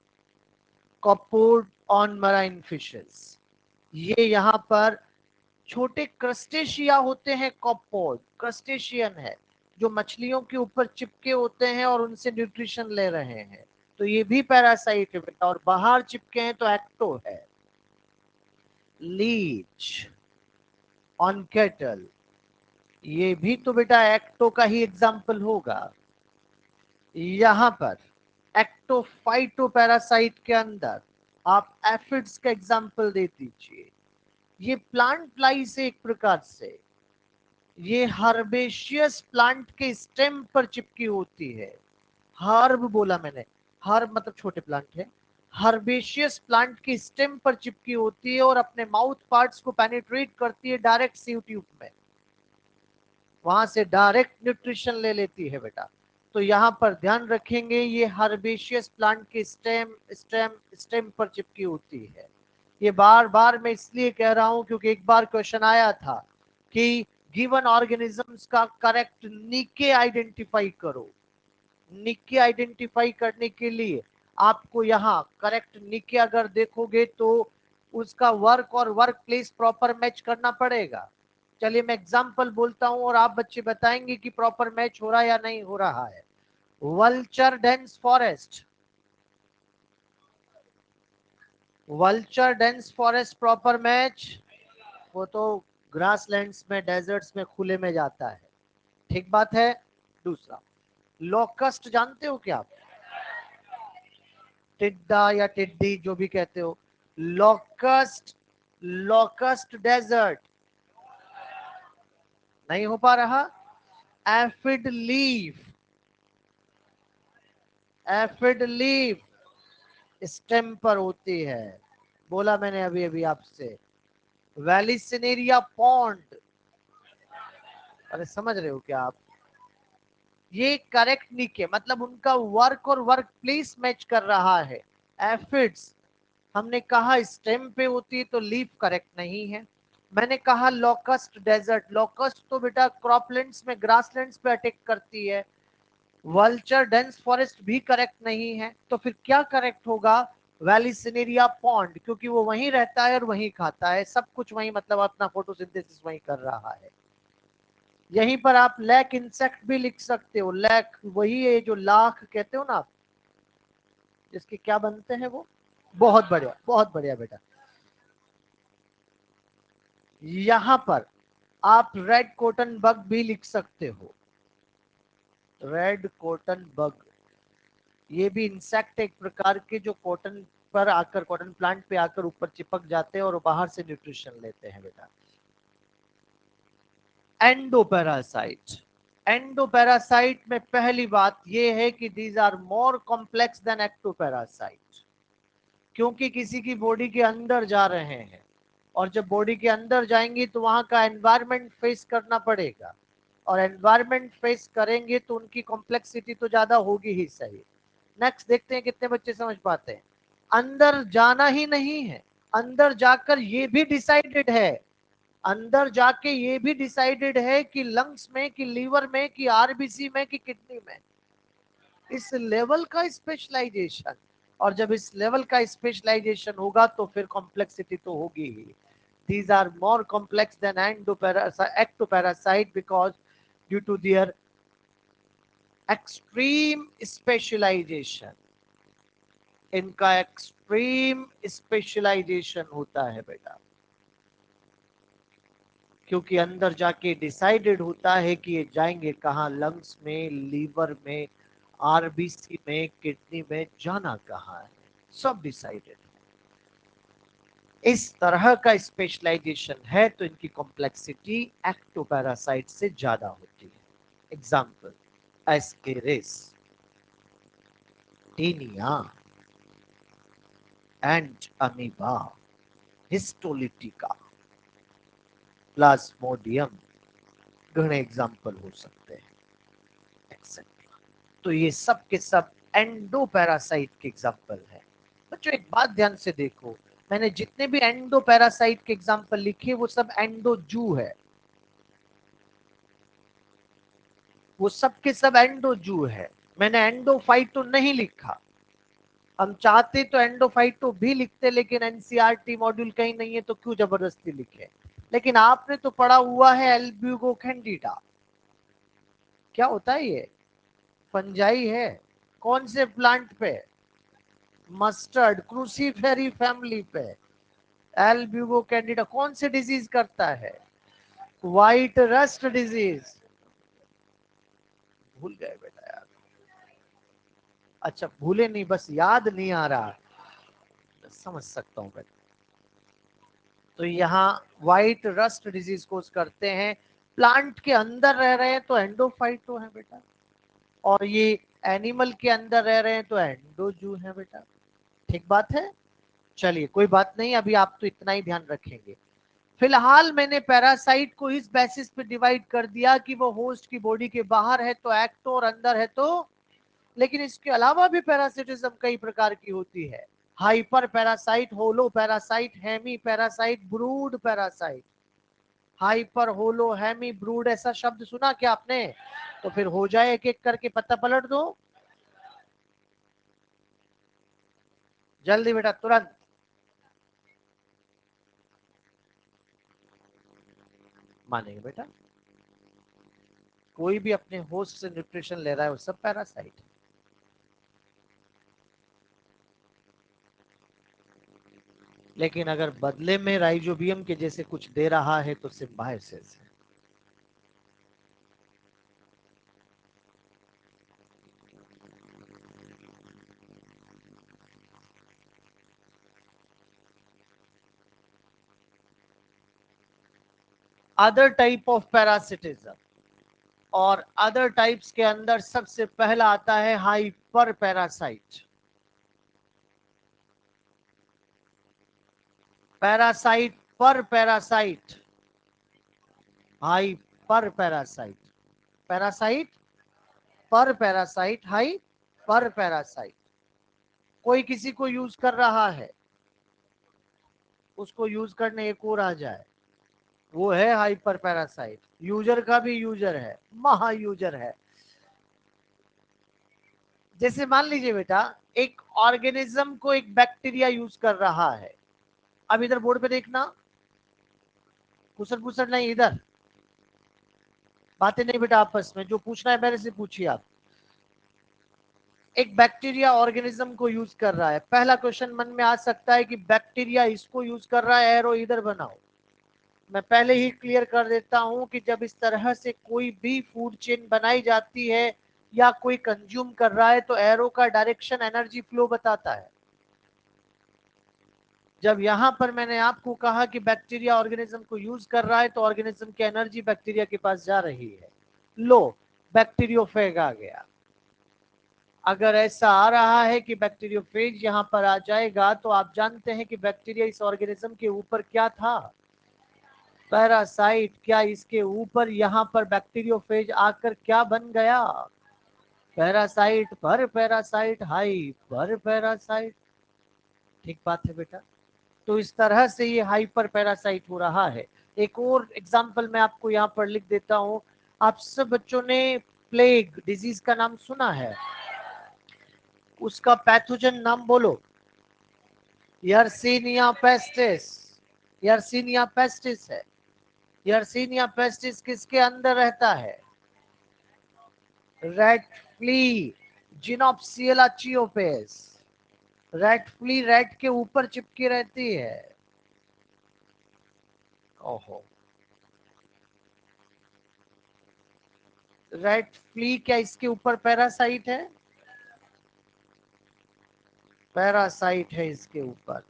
कॉपोड ऑन मराइन फिशेस, ये यहाँ पर छोटे क्रस्टेशिया होते हैं। कॉपोड क्रस्टेशियन है जो मछलियों के ऊपर चिपके होते हैं और उनसे न्यूट्रिशन ले रहे हैं, तो ये भी पैरासाइट है बेटा। और बाहर चिपके हैं तो एक्टो है। लीच ऑन कैटल, ये भी तो बेटा एक्टो का ही एग्जाम्पल होगा। यहां पर एक्टोफाइटो पैरासाइट के अंदर आप एफिड्स का एग्जाम्पल दे दीजिए। ये प्लांट फ्लाई से एक प्रकार से ये हर्बेशियस प्लांट के स्टेम पर चिपकी होती है। हर्ब बोला मैंने, हर्ब मतलब छोटे प्लांट है। हर्बेशियस प्लांट की स्टेम पर चिपकी होती है और अपने माउथ पार्ट्स को पेनिट्रेट करती है डायरेक्ट सीव ट्यूब में, वहां से डायरेक्ट न्यूट्रिशन ले लेती है बेटा। तो यहाँ पर ध्यान रखेंगे, ये हर्बेशियस प्लांट की स्टेम स्टेम स्टेम पर चिपकी होती है। ये बार बार मैं इसलिए कह रहा हूं क्योंकि एक बार क्वेश्चन आया था कि गिवन ऑर्गेनिजम्स का करेक्ट निके आइडेंटिफाई करो। निके आइडेंटिफाई करने के लिए आपको यहाँ करेक्ट निके अगर देखोगे तो उसका वर्क और वर्क प्लेस प्रॉपर मैच करना पड़ेगा। चलिए मैं एग्जांपल बोलता हूं और आप बच्चे बताएंगे कि प्रॉपर मैच हो रहा है या नहीं हो रहा है। Vulture dense forest, vulture dense forest proper match, वो तो ग्रासलैंड्स में डेजर्ट्स में खुले में जाता है, ठीक बात है। दूसरा लोकस्ट, जानते हो क्या आप? टिड्डा या टिड्डी जो भी कहते हो। लोकस्ट, लोकस्ट डेजर्ट नहीं हो पा रहा। Aphid leaf, aphid leaf stem पर होती है, बोला मैंने अभी अभी आपसे। वैलिसिनेरिया पॉन्ड, अरे समझ रहे हो क्या आप? ये करेक्ट निके मतलब उनका वर्क और वर्क प्लेस मैच कर रहा है। एफिड्स हमने कहा स्टेम पे होती है तो लीफ करेक्ट नहीं है। मैंने कहा लोकस्ट डेजर्ट, लोकस्ट तो बेटा क्रॉपलैंड्स में ग्रासलैंड्स पे अटैक करती है। वल्चर डेंस फॉरेस्ट भी करेक्ट नहीं है, तो फिर क्या करेक्ट होगा? वैलिसिनेरिया पॉन्ड, क्योंकि वो वहीं रहता है और वहीं खाता है, सब कुछ वहीं, मतलब अपना फोटोसिंथेसिस वहीं कर रहा है। यहीं पर आप लैक इंसेक्ट भी लिख सकते हो। लैक वही है जो लाख कहते हो ना आप, जिसके क्या बनते हैं वो। बहुत बढ़िया, बहुत बढ़िया बेटा। यहां पर आप रेड कॉटन बग भी लिख सकते हो। रेड कॉटन बग, ये भी इंसेक्ट एक प्रकार के जो कॉटन पर आकर, कॉटन प्लांट पे आकर ऊपर चिपक जाते हैं और बाहर से न्यूट्रिशन लेते हैं बेटा। एंडोपैरासाइट, एंडोपैरासाइट में पहली बात यह है कि these are more complex than ectoparasite, क्योंकि किसी की बॉडी के अंदर जा रहे हैं और जब बॉडी के अंदर जाएंगे तो वहां का एनवायरनमेंट फेस करना पड़ेगा, और एनवायरनमेंट फेस करेंगे तो उनकी कॉम्प्लेक्सिटी तो ज्यादा होगी ही सही। नेक्स्ट देखते हैं कितने बच्चे समझ पाते हैं। अंदर जाना ही नहीं है, अंदर जाकर ये भी डिसाइडेड है, अंदर जाके ये भी डिसाइडेड है कि लंग्स में, कि लीवर में, कि आरबीसी में, कि किडनी में। इस लेवल का स्पेशलाइजेशन, और जब इस लेवल का स्पेशलाइजेशन होगा तो फिर कॉम्प्लेक्सिटी तो होगी ही। these are more complex than ectoparasite because due to their extreme specialization, इनका एक्सट्रीम स्पेशलाइजेशन होता है बेटा, क्योंकि अंदर जाके डिसाइडेड होता है कि ये जाएंगे कहाँ, लंग्स में, लीवर में, आरबीसी में, किडनी में, जाना कहाँ है, सब डिसाइडेड। इस तरह का स्पेशलाइजेशन है तो इनकी कॉम्प्लेक्सिटी एक्टोपैरासाइट से ज्यादा होती है। Example ascaris, taenia, and amoeba, histolytica, plasmodium, घने एग्जाम्पल हो सकते हैं, एक्सेट्रा। तो ये सब के सब एंडोपैरासाइट के एग्जाम्पल है। बच्चों एक बात ध्यान से देखो, मैंने जितने भी एंडो पैरासाइट के एग्जाम्पल लिखे वो सब एंडोजू है, वो सब के सब एंडोजू है। मैंने एंडोफाइटो नहीं लिखा। हम चाहते तो एंडोफाइटो भी लिखते, लेकिन एनसीईआरटी मॉड्यूल कहीं नहीं है तो क्यों जबरदस्ती लिखे। लेकिन आपने तो पढ़ा हुआ है एल्ब्यूगो कैंडिडा। क्या होता है ये? फंजाई है। कौन से प्लांट पे? मस्टर्ड क्रूसीफेरी फैमिली पे। एल्ब्यूगो कैंडिडा कौन से डिजीज करता है? White rust disease. भूल गए बेटा यार। अच्छा भूले नहीं, बस याद नहीं आ रहा, समझ सकता हूं बेटा। तो यहाँ व्हाइट रस्ट डिजीज को करते हैं, प्लांट के अंदर रह रहे हैं तो एंडोफाइटो है बेटा, और ये एनिमल के अंदर रह रहे हैं तो एंडोजू है बेटा। ठीक बात है। चलिए कोई बात नहीं, अभी आप तो इतना ही ध्यान रखेंगे। फिलहाल मैंने पैरासाइट को इस बेसिस पे डिवाइड कर दिया कि वो होस्ट की बॉडी के बाहर है तो एक्टो और अंदर है तो, लेकिन इसके अलावा भी पैरासिटिज्म कई प्रकार की होती है। Hyper parasite, holo parasite, hemi parasite, brood parasite. Hyper, holo, hemi, brood, ऐसा शब्द सुना क्या आपने? तो फिर हो जाए एक एक करके पत्ता पलट दो जल्दी बेटा, तुरंत। मानेंगे बेटा, कोई भी अपने होस्ट से न्यूट्रिशन ले रहा है वो सब पैरासाइट है। लेकिन अगर बदले में राइजोबियम के जैसे कुछ दे रहा है तो सिम्बायोसिस है। अदर टाइप ऑफ पैरासिटिज्म, और अदर टाइप्स के अंदर सबसे पहला आता है हाइपर पैरासाइट। पैरासाइट पर पैरासाइट, हाइपर पैरासाइट। पैरासाइट पर पैरासाइट, हाई पर पैरासाइट। कोई किसी को यूज कर रहा है, उसको यूज करने एक और आ जाए, वो है हाइपर पैरासाइट। यूजर का भी यूजर है, महा यूजर है। जैसे मान लीजिए बेटा, एक ऑर्गेनिज्म को एक बैक्टीरिया यूज कर रहा है। अब इधर बोर्ड पे देखना, कुसर पुसर नहीं, इधर बातें नहीं बेटा आपस में, जो पूछना है मेरे से पूछिए आप। एक बैक्टीरिया ऑर्गेनिज्म को यूज कर रहा है। पहला क्वेश्चन मन में आ सकता है कि बैक्टीरिया इसको यूज कर रहा है, एरो इधर बनाओ। मैं पहले ही क्लियर कर देता हूं कि जब इस तरह से कोई भी फूड चेन बनाई जाती है या कोई कंज्यूम कर रहा है तो एरो का डायरेक्शन एनर्जी फ्लो बताता है। जब यहां पर मैंने आपको कहा कि बैक्टीरिया ऑर्गेनिज्म को यूज कर रहा है तो ऑर्गेनिज्म की एनर्जी बैक्टीरिया के पास जा रही है। लो, बैक्टीरियोफेज आ गया। अगर ऐसा आ रहा है कि बैक्टीरियोफेज यहां पर आ जाएगा तो आप जानते हैं कि बैक्टीरिया इस ऑर्गेनिज्म के ऊपर क्या था? पैरासाइट। क्या इसके ऊपर यहां पर बैक्टीरियोफेज आकर क्या बन गया? पैरासाइट पर पैरासाइट, हाई पर पैरासाइट। ठीक बात है बेटा। तो इस तरह से ये हाइपर पैरासाइट हो रहा है। एक और एग्जांपल मैं आपको यहाँ पर लिख देता हूँ। आप सब बच्चों ने प्लेग डिजीज का नाम सुना है? उसका पैथोजन नाम बोलो। Yersinia pestis. यर्सीनिया पेस्टिस है। यर्सीनिया पेस्टिस किसके अंदर रहता है? Rat flea, Xenopsylla cheopis. Rat flea rat के ऊपर चिपकी रहती है। ओहो, रेड फ्ली क्या इसके ऊपर पैरासाइट है? पैरासाइट है इसके ऊपर।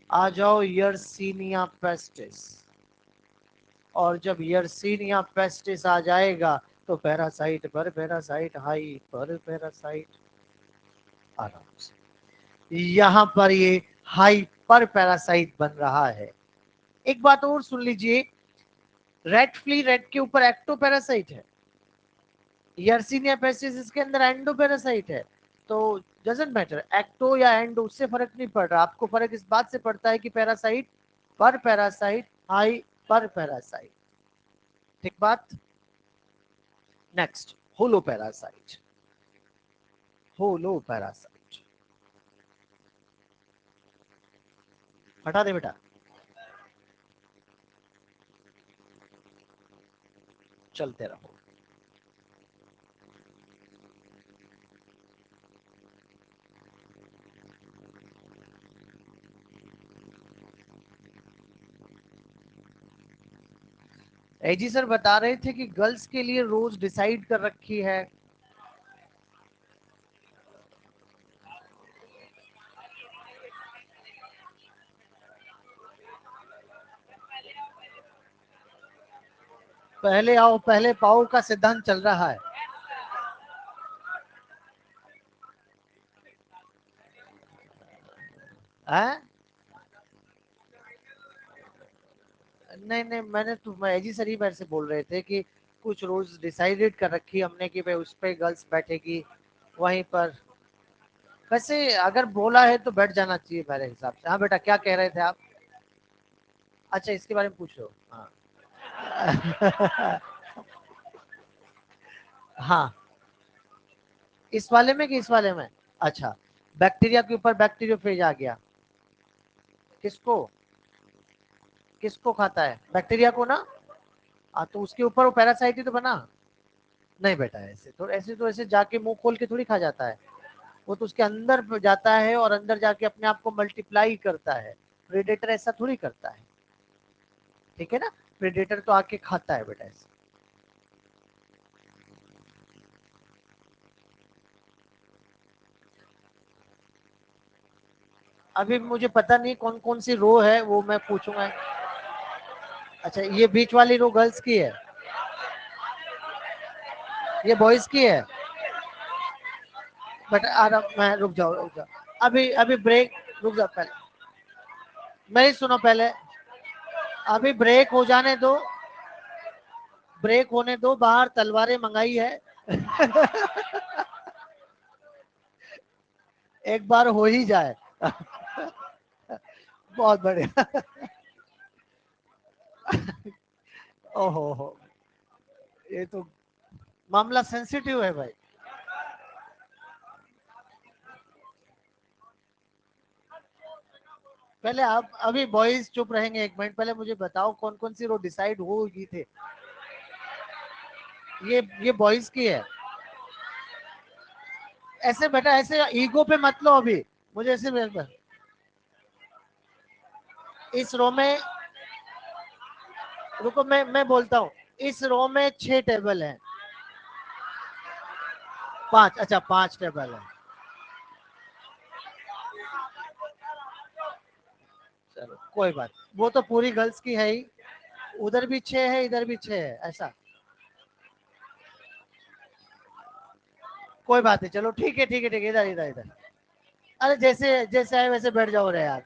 आ जाओ यर्सीनिया पेस्टिस। और जब यर्सीनिया पेस्टिस आ जाएगा तो पैरासाइट पर पैरासाइट, हाई पर पैरासाइट। आराम से यहां पर ये हाई पर पैरासाइट बन रहा है। एक बात और सुन लीजिए, रेड फ्ली रेड के ऊपर एक्टो पैरासाइट है, यर्सीनिया पेस्टिस इसके अंदर एंडो पैरासाइट है। तो डजंट मैटर, एक्टो या एंडो, उससे फर्क नहीं पड़ रहा आपको। फर्क इस बात से पड़ता है कि पैरासाइट पर पैरासाइट, हाई पर पैरासाइट। ठीक बात। नेक्स्ट, होलो पैरासाइट। होलो पैरासाइट हटा दे बेटा, चलते रहो। एजी सर बता रहे थे कि गर्ल्स के लिए रोज डिसाइड कर रखी है। पहले आओ पहले पाओ का सिद्धांत चल रहा है। हैं? नहीं नहीं, मैंने तो एजी सर ही मेरे से बोल रहे थे कि कुछ रोज डिसाइडेड कर रखी हमने कि भाई उस पे गर्ल्स बैठेगी वहीं पर। वैसे अगर बोला है तो बैठ जाना चाहिए मेरे हिसाब से। हाँ बेटा, क्या कह रहे थे आप? अच्छा, इसके बारे में पूछ रहे हो? हाँ। हाँ, इस वाले में कि इस वाले में? अच्छा, बैक्टीरिया के ऊपर बैक्टीरियोफेज आ गया। किसको? किसको खाता है? बैक्टीरिया को ना। हाँ, तो उसके ऊपर वो पैरासाइट ही तो बना। नहीं बेटा, ऐसे जाके मुंह खोल के थोड़ी खा जाता है। वो तो उसके अंदर जाता है और अंदर जाके अपने आप को मल्टीप्लाई करता है। प्रेडेटर ऐसा थोड़ी करता है, ठीक है ना? प्रेडेटर तो आके खाता है बेटा ऐसे। अभी मुझे पता नहीं कौन कौन सी रो है, वो मैं पूछूंगा। अच्छा, ये बीच वाली रो गर्ल्स की है, ये बॉयज की है। बट आराम, मैं रुक जाओ रुक जाओ। अभी अभी ब्रेक, रुक जाओ पहले, मेरी सुनो पहले। अभी ब्रेक हो जाने दो, ब्रेक होने दो। बाहर तलवारें मंगाई है। एक बार हो ही जाए। बहुत बढ़िया। ओहो हो, ये तो मामला सेंसिटिव है भाई। पहले आप, अभी बॉयज चुप रहेंगे एक मिनट, पहले मुझे बताओ कौन कौन सी रो डिसाइड होगी थे। ये बॉयज की है। ऐसे बेटा, ऐसे ईगो पे मत लो अभी। मुझे ऐसे इस रो में, रुको मैं बोलता हूँ। इस रो में 6 टेबल हैं। 5, अच्छा 5 टेबल है। चलो कोई बात, वो तो पूरी गर्ल्स की है ही। उधर भी 6 है, इधर भी 6 है, ऐसा। कोई बात नहीं, चलो ठीक है ठीक है ठीक है, इधर इधर इधर। अरे जैसे जैसे आए वैसे बैठ जाओ रे यार।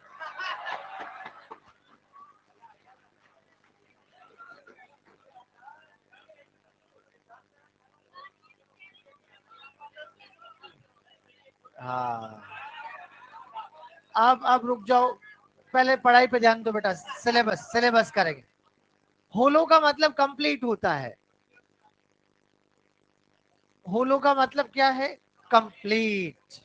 हाँ, अब रुक जाओ, पहले पढ़ाई पे ध्यान दो बेटा। सिलेबस सिलेबस करेंगे। होलो का मतलब कंप्लीट होता है। होलो का मतलब क्या है? कंप्लीट।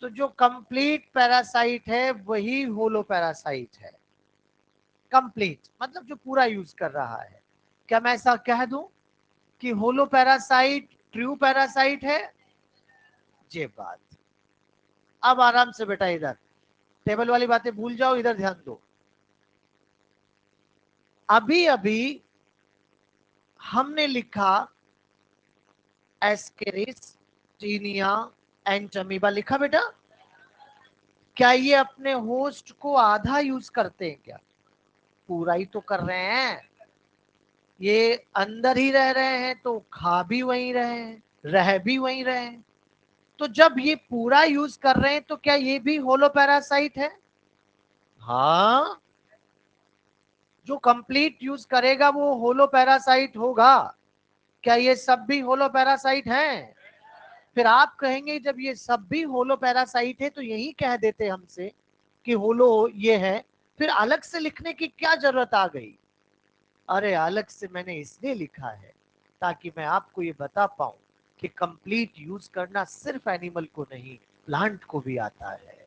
तो जो कंप्लीट पैरासाइट है वही होलो पैरासाइट है। कंप्लीट मतलब जो पूरा यूज कर रहा है। क्या मैं ऐसा कह दूं कि होलो पैरासाइट ट्रू पैरासाइट है? ये बात। अब आराम से बेटा, इधर टेबल वाली बातें भूल जाओ, इधर ध्यान दो। अभी अभी हमने लिखा एस्केरिस, टीनिया, एंटमीबा लिखा बेटा। क्या ये अपने होस्ट को आधा यूज करते हैं क्या? पूरा ही तो कर रहे हैं। ये अंदर ही रह रहे हैं तो खा भी वहीं रहे हैं, रह भी वहीं रहे हैं। तो जब ये पूरा यूज कर रहे हैं तो क्या ये भी होलो पैरासाइट है? हाँ, जो कंप्लीट यूज करेगा वो होलो पैरासाइट होगा। क्या ये सब भी होलो पैरासाइट हैं? फिर आप कहेंगे जब ये सब भी होलो पैरासाइट है तो यही कह देते हमसे कि होलो ये है, फिर अलग से लिखने की क्या जरूरत आ गई? अरे अलग से मैंने इसलिए लिखा है ताकि मैं आपको ये बता पाऊं कि कंप्लीट यूज करना सिर्फ एनिमल को नहीं, प्लांट को भी आता है।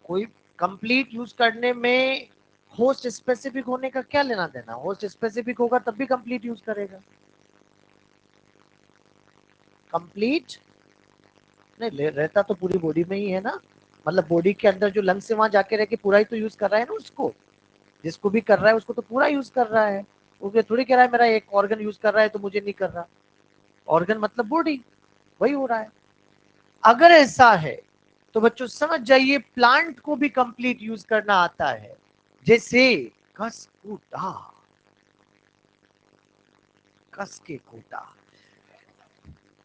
कोई कंप्लीट यूज करने में होस्ट स्पेसिफिक होने का क्या लेना देना? होस्ट स्पेसिफिक होगा तब भी कंप्लीट यूज करेगा। कंप्लीट नहीं रहता तो पूरी बॉडी में ही है ना, मतलब बॉडी के अंदर जो लंग से वहां जाके रह के पूरा ही तो यूज कर रहा है ना उसको। जिसको भी कर रहा है उसको तो पूरा यूज कर रहा है। वो थोड़ी कह रहा है मेरा एक ऑर्गन यूज कर रहा है तो मुझे नहीं कर रहा। ऑर्गन मतलब बॉडी, वही हो रहा है। अगर ऐसा है तो बच्चों समझ जाइए प्लांट को भी कंप्लीट यूज करना आता है। जैसे कस कूटा, कस के कूटा,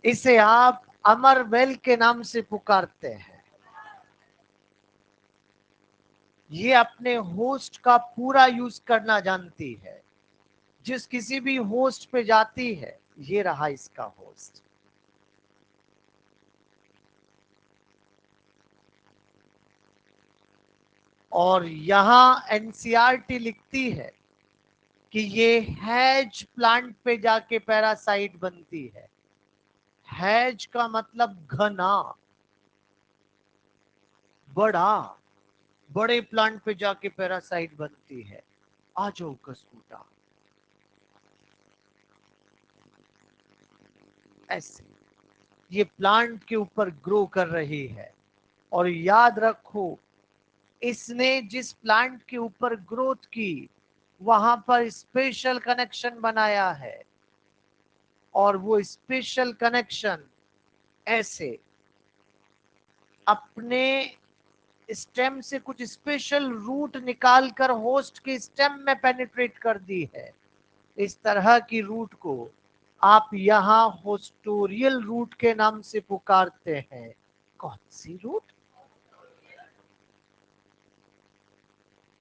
इसे आप अमर बेल के नाम से पुकारते हैं। ये अपने होस्ट का पूरा यूज करना जानती है। जिस किसी भी होस्ट पे जाती है, ये रहा इसका होस्ट। और यहां एनसीईआरटी लिखती है कि ये हैज प्लांट पे जाके पैरासाइट बनती है। हैज का मतलब घना, बड़ा, बड़े प्लांट पे जाके पैरासाइट बनती है। आ जाओ कसूटा, ऐसे ये प्लांट के ऊपर ग्रो कर रही है। और याद रखो, इसने जिस प्लांट के ऊपर ग्रोथ की वहां पर स्पेशल कनेक्शन बनाया है। और वो स्पेशल कनेक्शन ऐसे अपने स्टेम से कुछ स्पेशल रूट निकालकर होस्ट के स्टेम में पेनिट्रेट कर दी है। इस तरह की रूट को आप यहां होस्टोरियल रूट के नाम से पुकारते हैं। कौन सी रूट?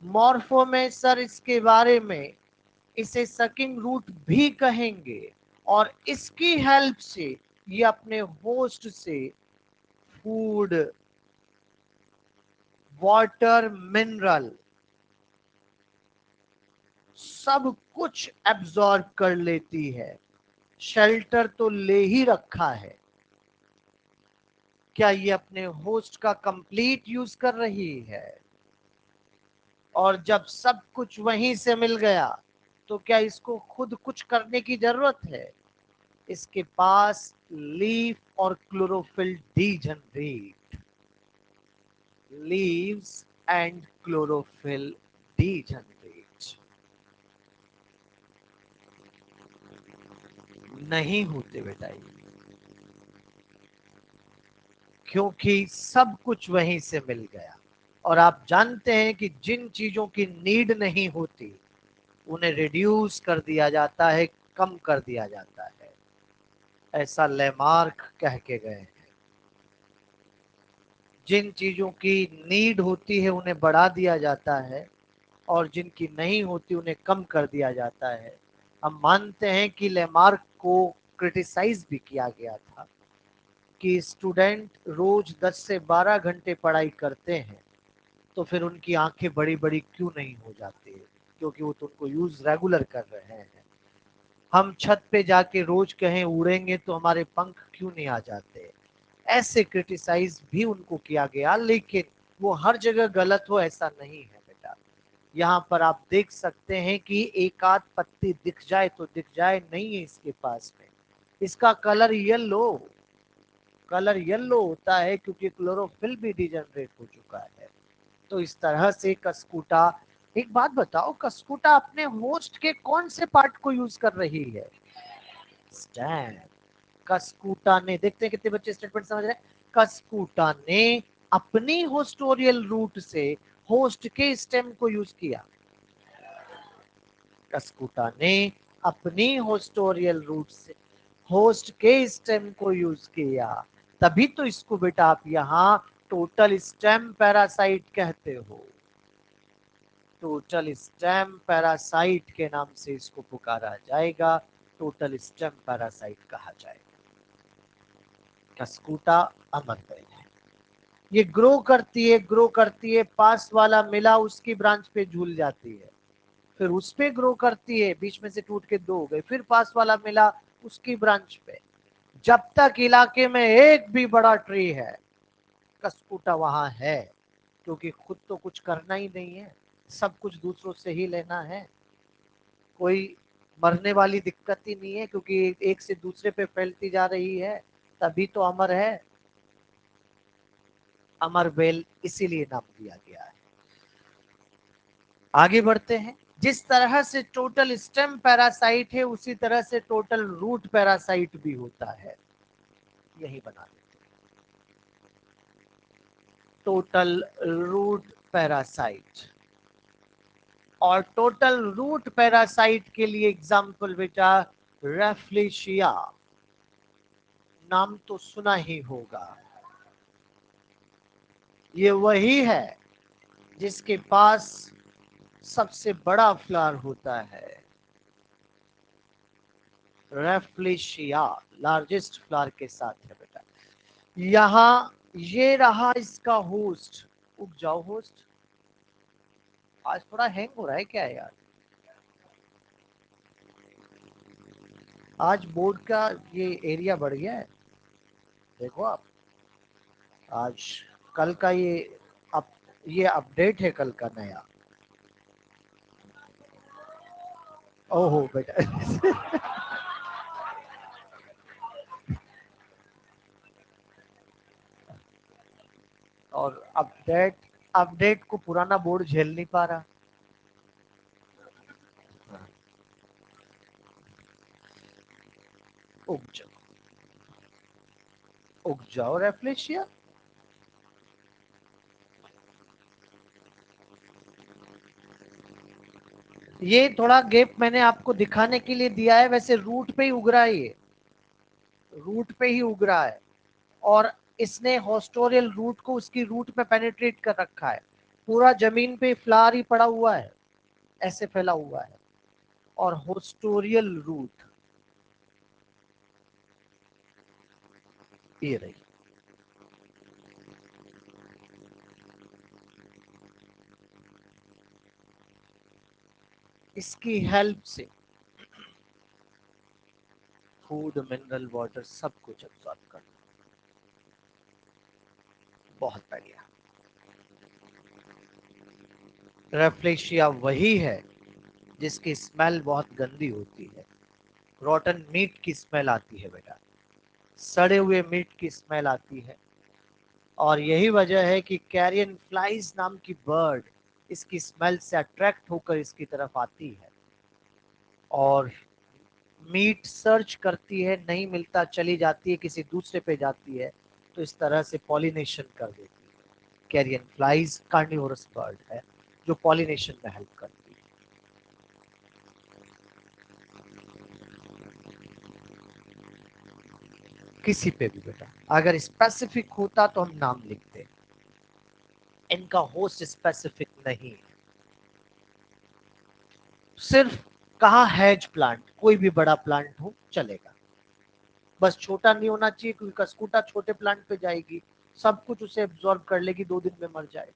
मॉर्फो में सर इसके बारे में इसे सकिंग रूट भी कहेंगे। और इसकी हेल्प से ये अपने होस्ट से फूड, वाटर, मिनरल सब कुछ एब्जॉर्ब कर लेती है। शेल्टर तो ले ही रखा है। क्या ये अपने होस्ट का कंप्लीट यूज कर रही है? और जब सब कुछ वहीं से मिल गया तो क्या इसको खुद कुछ करने की जरूरत है? इसके पास लीफ और chlorophyll D generate, leaves and chlorophyll D generate नहीं होते बेटा ये, क्योंकि सब कुछ वहीं से मिल गया। और आप जानते हैं कि जिन चीजों की नीड नहीं होती उन्हें रिड्यूस कर दिया जाता है, कम कर दिया जाता है। ऐसा लेमार्क कह के गए हैं। जिन चीजों की नीड होती है उन्हें बढ़ा दिया जाता है और जिनकी नहीं होती उन्हें कम कर दिया जाता है। हम मानते हैं कि लेमार्क को क्रिटिसाइज भी किया गया था कि स्टूडेंट रोज 10 से 12 घंटे पढ़ाई करते हैं तो फिर उनकी आंखें बड़ी बड़ी क्यों नहीं हो जाती है? क्योंकि वो तो उनको यूज रेगुलर कर रहे हैं। हम छत पे जाके रोज कहें उड़ेंगे तो हमारे पंख क्यों नहीं आ जाते? ऐसे क्रिटिसाइज भी उनको किया गया, लेकिन वो हर जगह गलत हो ऐसा नहीं है बेटा। यहाँ पर आप देख सकते हैं कि एक आध पत्ती दिख जाए तो दिख जाए, नहीं है इसके पास में। इसका कलर येलो, कलर येलो होता है क्योंकि क्लोरोफिल भी डिजनरेट हो चुका है। तो इस तरह से कस्कूटा, एक बात बताओ, कस्कूटा अपने होस्ट के कौन से पार्ट को यूज कर रही है? स्टेम। कस्कूटा ने, देखते हैं कितने बच्चे स्टेटमेंट समझ रहे हैं। कस्कूटा ने अपनी होस्टोरियल रूट से होस्ट के स्टेम को यूज किया। कस्कूटा ने अपनी होस्टोरियल रूट से होस्ट के स्टेम को यूज किया। तभी तो इसको बेटा आप यहाँ टोटल स्टेम पैरासाइट कहते हो। टोटल स्टेम पैरासाइट के नाम से इसको पुकारा जाएगा, टोटल स्टेम पैरासाइट कहा जाएगा। कस्कुटा अमर बेल है, ये ग्रो करती है, पास वाला मिला उसकी ब्रांच पे झूल जाती है, फिर उस पे ग्रो करती है, बीच में से टूट के दो हो गए, फिर पास वाला मिला उसकी ब्रांच पे, जब तक इलाके में एक भी बड़ा ट्री है कस्कुटा वहां है, क्योंकि खुद तो कुछ करना ही नहीं है, सब कुछ दूसरों से ही लेना है, कोई मरने वाली दिक्कत ही नहीं है, क्योंकि एक से दूसरे पे फैलती जा रही है, तभी तो अमर है, अमर बेल इसीलिए नाम दिया गया है। आगे बढ़ते हैं। जिस तरह से टोटल स्टेम पैरासाइट है उसी तरह से टोटल रूट पैरासाइट भी होता है, यही बना देते हैं, टोटल रूट पैरासाइट। और टोटल रूट पैरासाइट के लिए एग्जाम्पल बेटा रेफ्लिशिया, नाम तो सुना ही होगा, ये वही है जिसके पास सबसे बड़ा फ्लावर होता है, रेफ्लिशिया लार्जेस्ट फ्लावर के साथ है बेटा। यहाँ ये रहा इसका होस्ट, उग जाओ होस्ट, आज थोड़ा हैंग हो रहा है क्या यार, आज बोर्ड का ये एरिया बढ़ गया है, देखो आप, आज कल का ये अपडेट है कल का नया, ओहो बेटा और अपडेट को पुराना बोर्ड झेल नहीं पा रहा। उग जाओ, उग जाओ रेफ्लेशिया। ये थोड़ा गैप मैंने आपको दिखाने के लिए दिया है, वैसे रूट पे ही उग रहा है, ये रूट पे ही उग रहा है, और इसने हॉस्टोरियल रूट को उसकी रूट पे पेनिट्रेट कर रखा है, पूरा जमीन पे फ्लावर ही पड़ा हुआ है, ऐसे फैला हुआ है, और हॉस्टोरियल रूट ये रही। इसकी हेल्प से फूड मिनरल वाटर सब कुछ एब्सॉर्ब कर, बहुत बढ़िया। रेफ्लेशिया वही है जिसकी स्मेल बहुत गंदी होती है, रॉटन मीट की स्मेल आती है बेटा, सड़े हुए मीट की स्मेल आती है, और यही वजह है कि कैरियन फ्लाइज नाम की बर्ड इसकी स्मेल से अट्रैक्ट होकर इसकी तरफ आती है, और मीट सर्च करती है, नहीं मिलता चली जाती है, किसी दूसरे पे जाती है, तो इस तरह से पॉलिनेशन कर देती है। कैरियन फ्लाइज कार्निवोरस बर्ड है जो पॉलिनेशन में हेल्प करती है। किसी पे भी बेटा अगर स्पेसिफिक होता तो हम नाम लिखते, इनका होस्ट स्पेसिफिक नहीं है, सिर्फ कहा हैज प्लांट, कोई भी बड़ा प्लांट हो चलेगा, बस छोटा नहीं होना चाहिए, क्योंकि कस्कुटा छोटे प्लांट पे जाएगी, सब कुछ उसे एब्जॉर्ब कर लेगी, 2 दिन में मर जाएगी।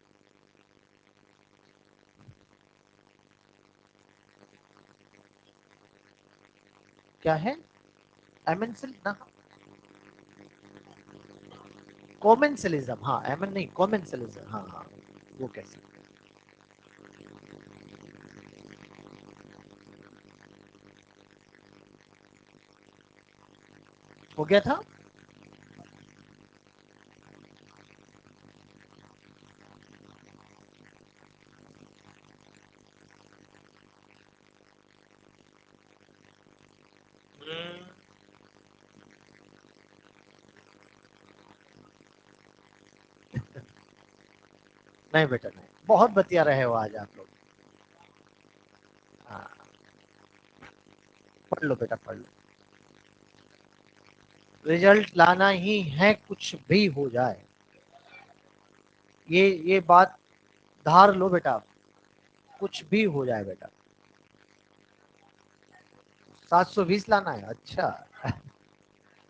क्या है एमेंसिल ना, कॉमेंसिलिज्म, हाँ एमन नहीं कॉमेंसिलिज्म, हाँ हाँ वो कैसे हो गया था। नहीं बेटा नहीं, बहुत बतिया रहे हो आज आप लोग, हाँ पढ़ लो बेटा पढ़ लो, रिजल्ट लाना ही है कुछ भी हो जाए, ये बात धार लो बेटा, कुछ भी हो जाए बेटा। 720 लाना है, अच्छा।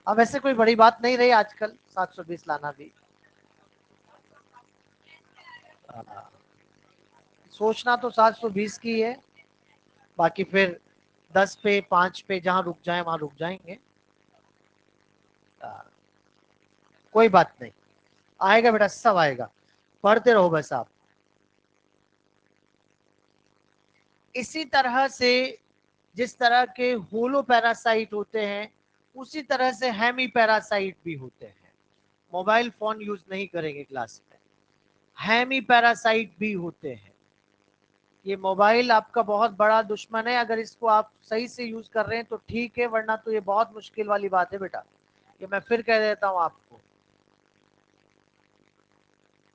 अब वैसे कोई बड़ी बात नहीं रही आजकल 720 लाना भी। सोचना तो 720 की है, बाकी फिर 10 पे 5 पे जहां रुक जाए वहां रुक जाएंगे। कोई बात नहीं, आएगा बेटा, सब आएगा, पढ़ते रहो बस आप। इसी तरह से जिस तरह के होलो पैरासाइट होते हैं, उसी तरह से हेमी पैरासाइट भी होते हैं। मोबाइल फोन यूज नहीं करेंगे क्लास में। हेमी पैरासाइट भी होते हैं। ये मोबाइल आपका बहुत बड़ा दुश्मन है, अगर इसको आप सही से यूज कर रहे हैं तो ठीक है, वरना तो ये बहुत मुश्किल वाली बात है बेटा। ये मैं फिर कह देता हूँ आपको।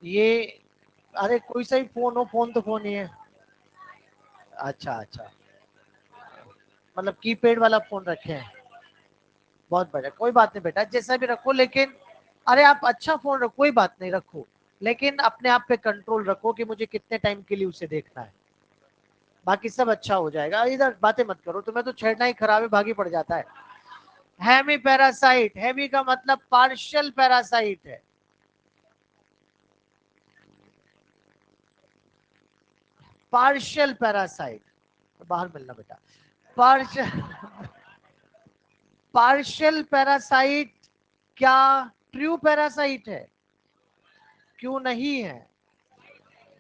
ये अरे कोई सा ही फोन हो, फोन तो फोन ही है। अच्छा अच्छा, मतलब कीपैड वाला फोन रखे हैं, बहुत बढ़िया। कोई बात नहीं बेटा, जैसा भी रखो, लेकिन अरे आप अच्छा फोन रखो, कोई बात नहीं रखो, लेकिन अपने आप पे कंट्रोल रखो कि मुझे कितने टाइम के लिए उसे देखना है। बाकी सब अच्छा हो जाएगा, इधर बातें मत करो, तुम्हें तो छेड़ना ही खराब है, भागी पड़ जाता है। हेमी पैरासाइट, हेमी का मतलब पार्शियल पैरासाइट है। पार्शियल पैरासाइट, बाहर मिलना बेटा। पार्शियल पार्शियल पैरासाइट क्या ट्रू पैरासाइट है? क्यों नहीं है?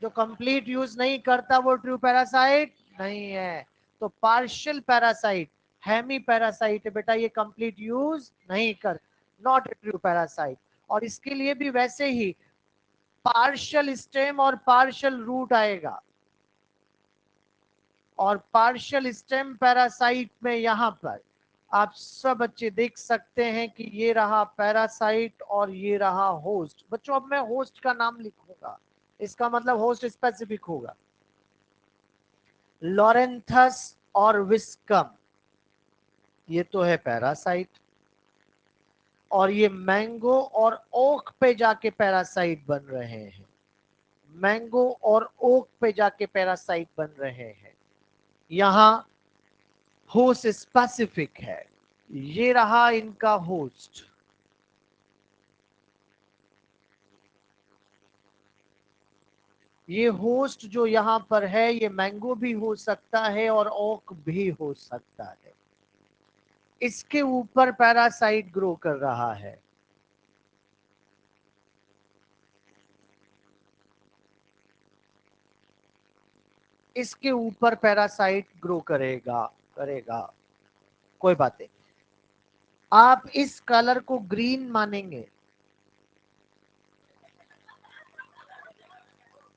जो कंप्लीट यूज नहीं करता वो ट्रू पैरासाइट नहीं है। तो पार्शियल पैरासाइट हेमी पैरासाइट है बेटा, ये कंप्लीट यूज नहीं कर, नॉट ए ट्रू पैरासाइट। और इसके लिए भी वैसे ही पार्शियल स्टेम और पार्शियल रूट आएगा। और पार्शियल स्टेम पैरासाइट में यहां पर आप सब बच्चे देख सकते हैं कि ये रहा पैरासाइट और ये रहा होस्ट। बच्चों अब मैं होस्ट का नाम लिखूंगा, इसका मतलब होस्ट स्पेसिफिक होगा। लॉरेंथस और विस्कम, ये तो है पैरासाइट। और ये मैंगो और ओक पे जाके पैरासाइट बन रहे हैं। मैंगो और ओक पे जाके पैरासाइट बन रहे हैं। यहां होस्ट स्पेसिफिक है। ये रहा इनका होस्ट। ये होस्ट जो यहां पर है, ये मैंगो भी हो सकता है और ओक भी हो सकता है। इसके ऊपर पैरासाइट ग्रो कर रहा है। इसके ऊपर पैरासाइट ग्रो करेगा करेगा। कोई बात नहीं, आप इस कलर को ग्रीन मानेंगे,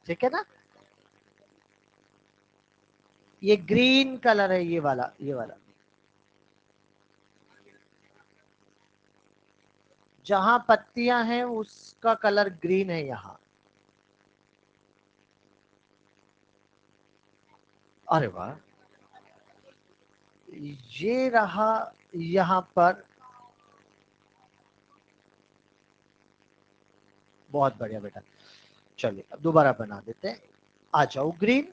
ठीक है ना? ये ग्रीन कलर है, ये वाला, ये वाला जहां पत्तियां हैं उसका कलर ग्रीन है यहां। अरे वाह, ये रहा यहां पर। बहुत बढ़िया बेटा, चलिए अब दोबारा बना देते हैं। आ जाओ ग्रीन।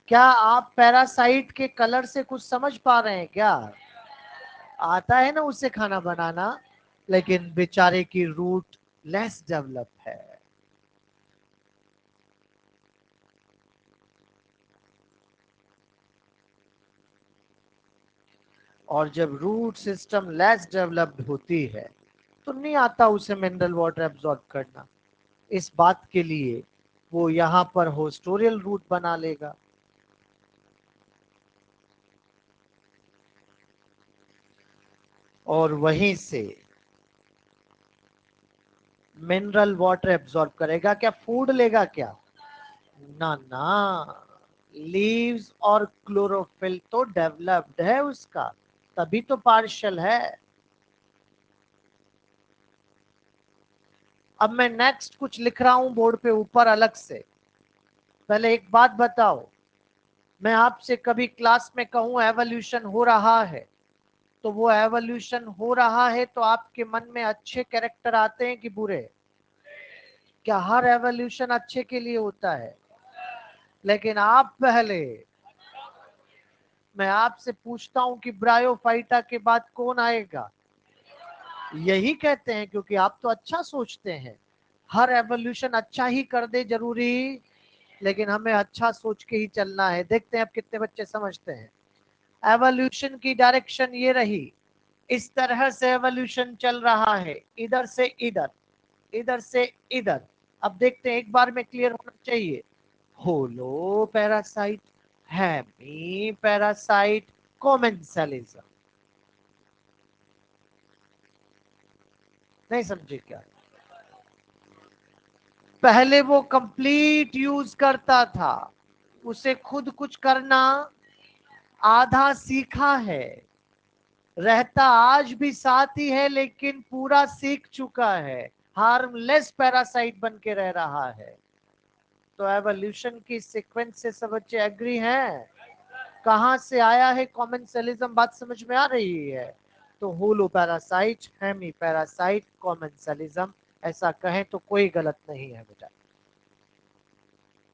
क्या आप पैरासाइट के कलर से कुछ समझ पा रहे हैं क्या? आता है ना उससे खाना बनाना, लेकिन बेचारे की रूट लेस डेवलप है। और जब रूट सिस्टम लेस डेवलप्ड होती है तो नहीं आता उसे मिनरल वाटर एब्जॉर्ब करना। इस बात के लिए वो यहाँ पर होस्टोरियल रूट बना लेगा। और वहीं से मिनरल वाटर एब्जॉर्ब करेगा। क्या फूड लेगा क्या? ना ना, लीव्स और क्लोरोफिल तो डेवलप्ड है उसका, तभी तो पार्शियल है। अब मैं नेक्स्ट कुछ लिख रहा हूं बोर्ड पे ऊपर अलग से। पहले एक बात बताओ, मैं आपसे कभी क्लास में कहूं एवोल्यूशन हो रहा है, तो वो एवोल्यूशन हो रहा है तो आपके मन में अच्छे कैरेक्टर आते हैं कि बुरे? क्या हर एवोल्यूशन अच्छे के लिए होता है? लेकिन आप पहले, मैं आपसे पूछता हूं कि ब्रायोफाइटा के बाद कौन आएगा? यही कहते हैं, क्योंकि आप तो अच्छा सोचते हैं, हर एवोल्यूशन अच्छा ही कर दे जरूरी, लेकिन हमें अच्छा सोच के ही चलना है। देखते हैं अब कितने बच्चे समझते हैं। एवोल्यूशन की डायरेक्शन ये रही, इस तरह से एवोल्यूशन चल रहा है, इधर से इधर, इधर से इधर। अब देखते हैं, एक बार में क्लियर होना चाहिए। होलो पैरासाइट, हेमी पैरासाइट, कॉमेंसलिज्म। नहीं समझे क्या? पहले वो कंप्लीट यूज करता था, उसे खुद कुछ करना आधा सीखा है, रहता आज भी साथ ही है, लेकिन पूरा सीख चुका है, हार्मलेस पैरासाइट बन के रह रहा है। तो एवोल्यूशन की सीक्वेंस से सब बच्चे एग्री हैं? कहां से आया है कॉमेंसलिज्म? बात समझ में आ रही है? तो होलो पैरासाइट, हेमी पैरासाइट, कॉमेंसलिज्म, ऐसा कहें तो कोई गलत नहीं है बेटा।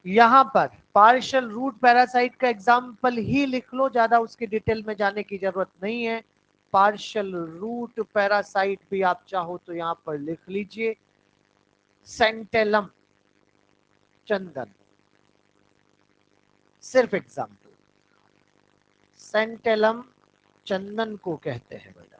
यहां पर पार्शियल रूट पैरासाइट का एग्जाम्पल ही लिख लो, ज्यादा उसकी डिटेल में जाने की जरूरत नहीं है। पार्शियल रूट पैरासाइट भी आप चाहो तो यहां पर लिख लीजिए, सेंटेलम, चंदन, सिर्फ एग्जाम्पल। सेंटेलम चंदन को कहते हैं बेटा।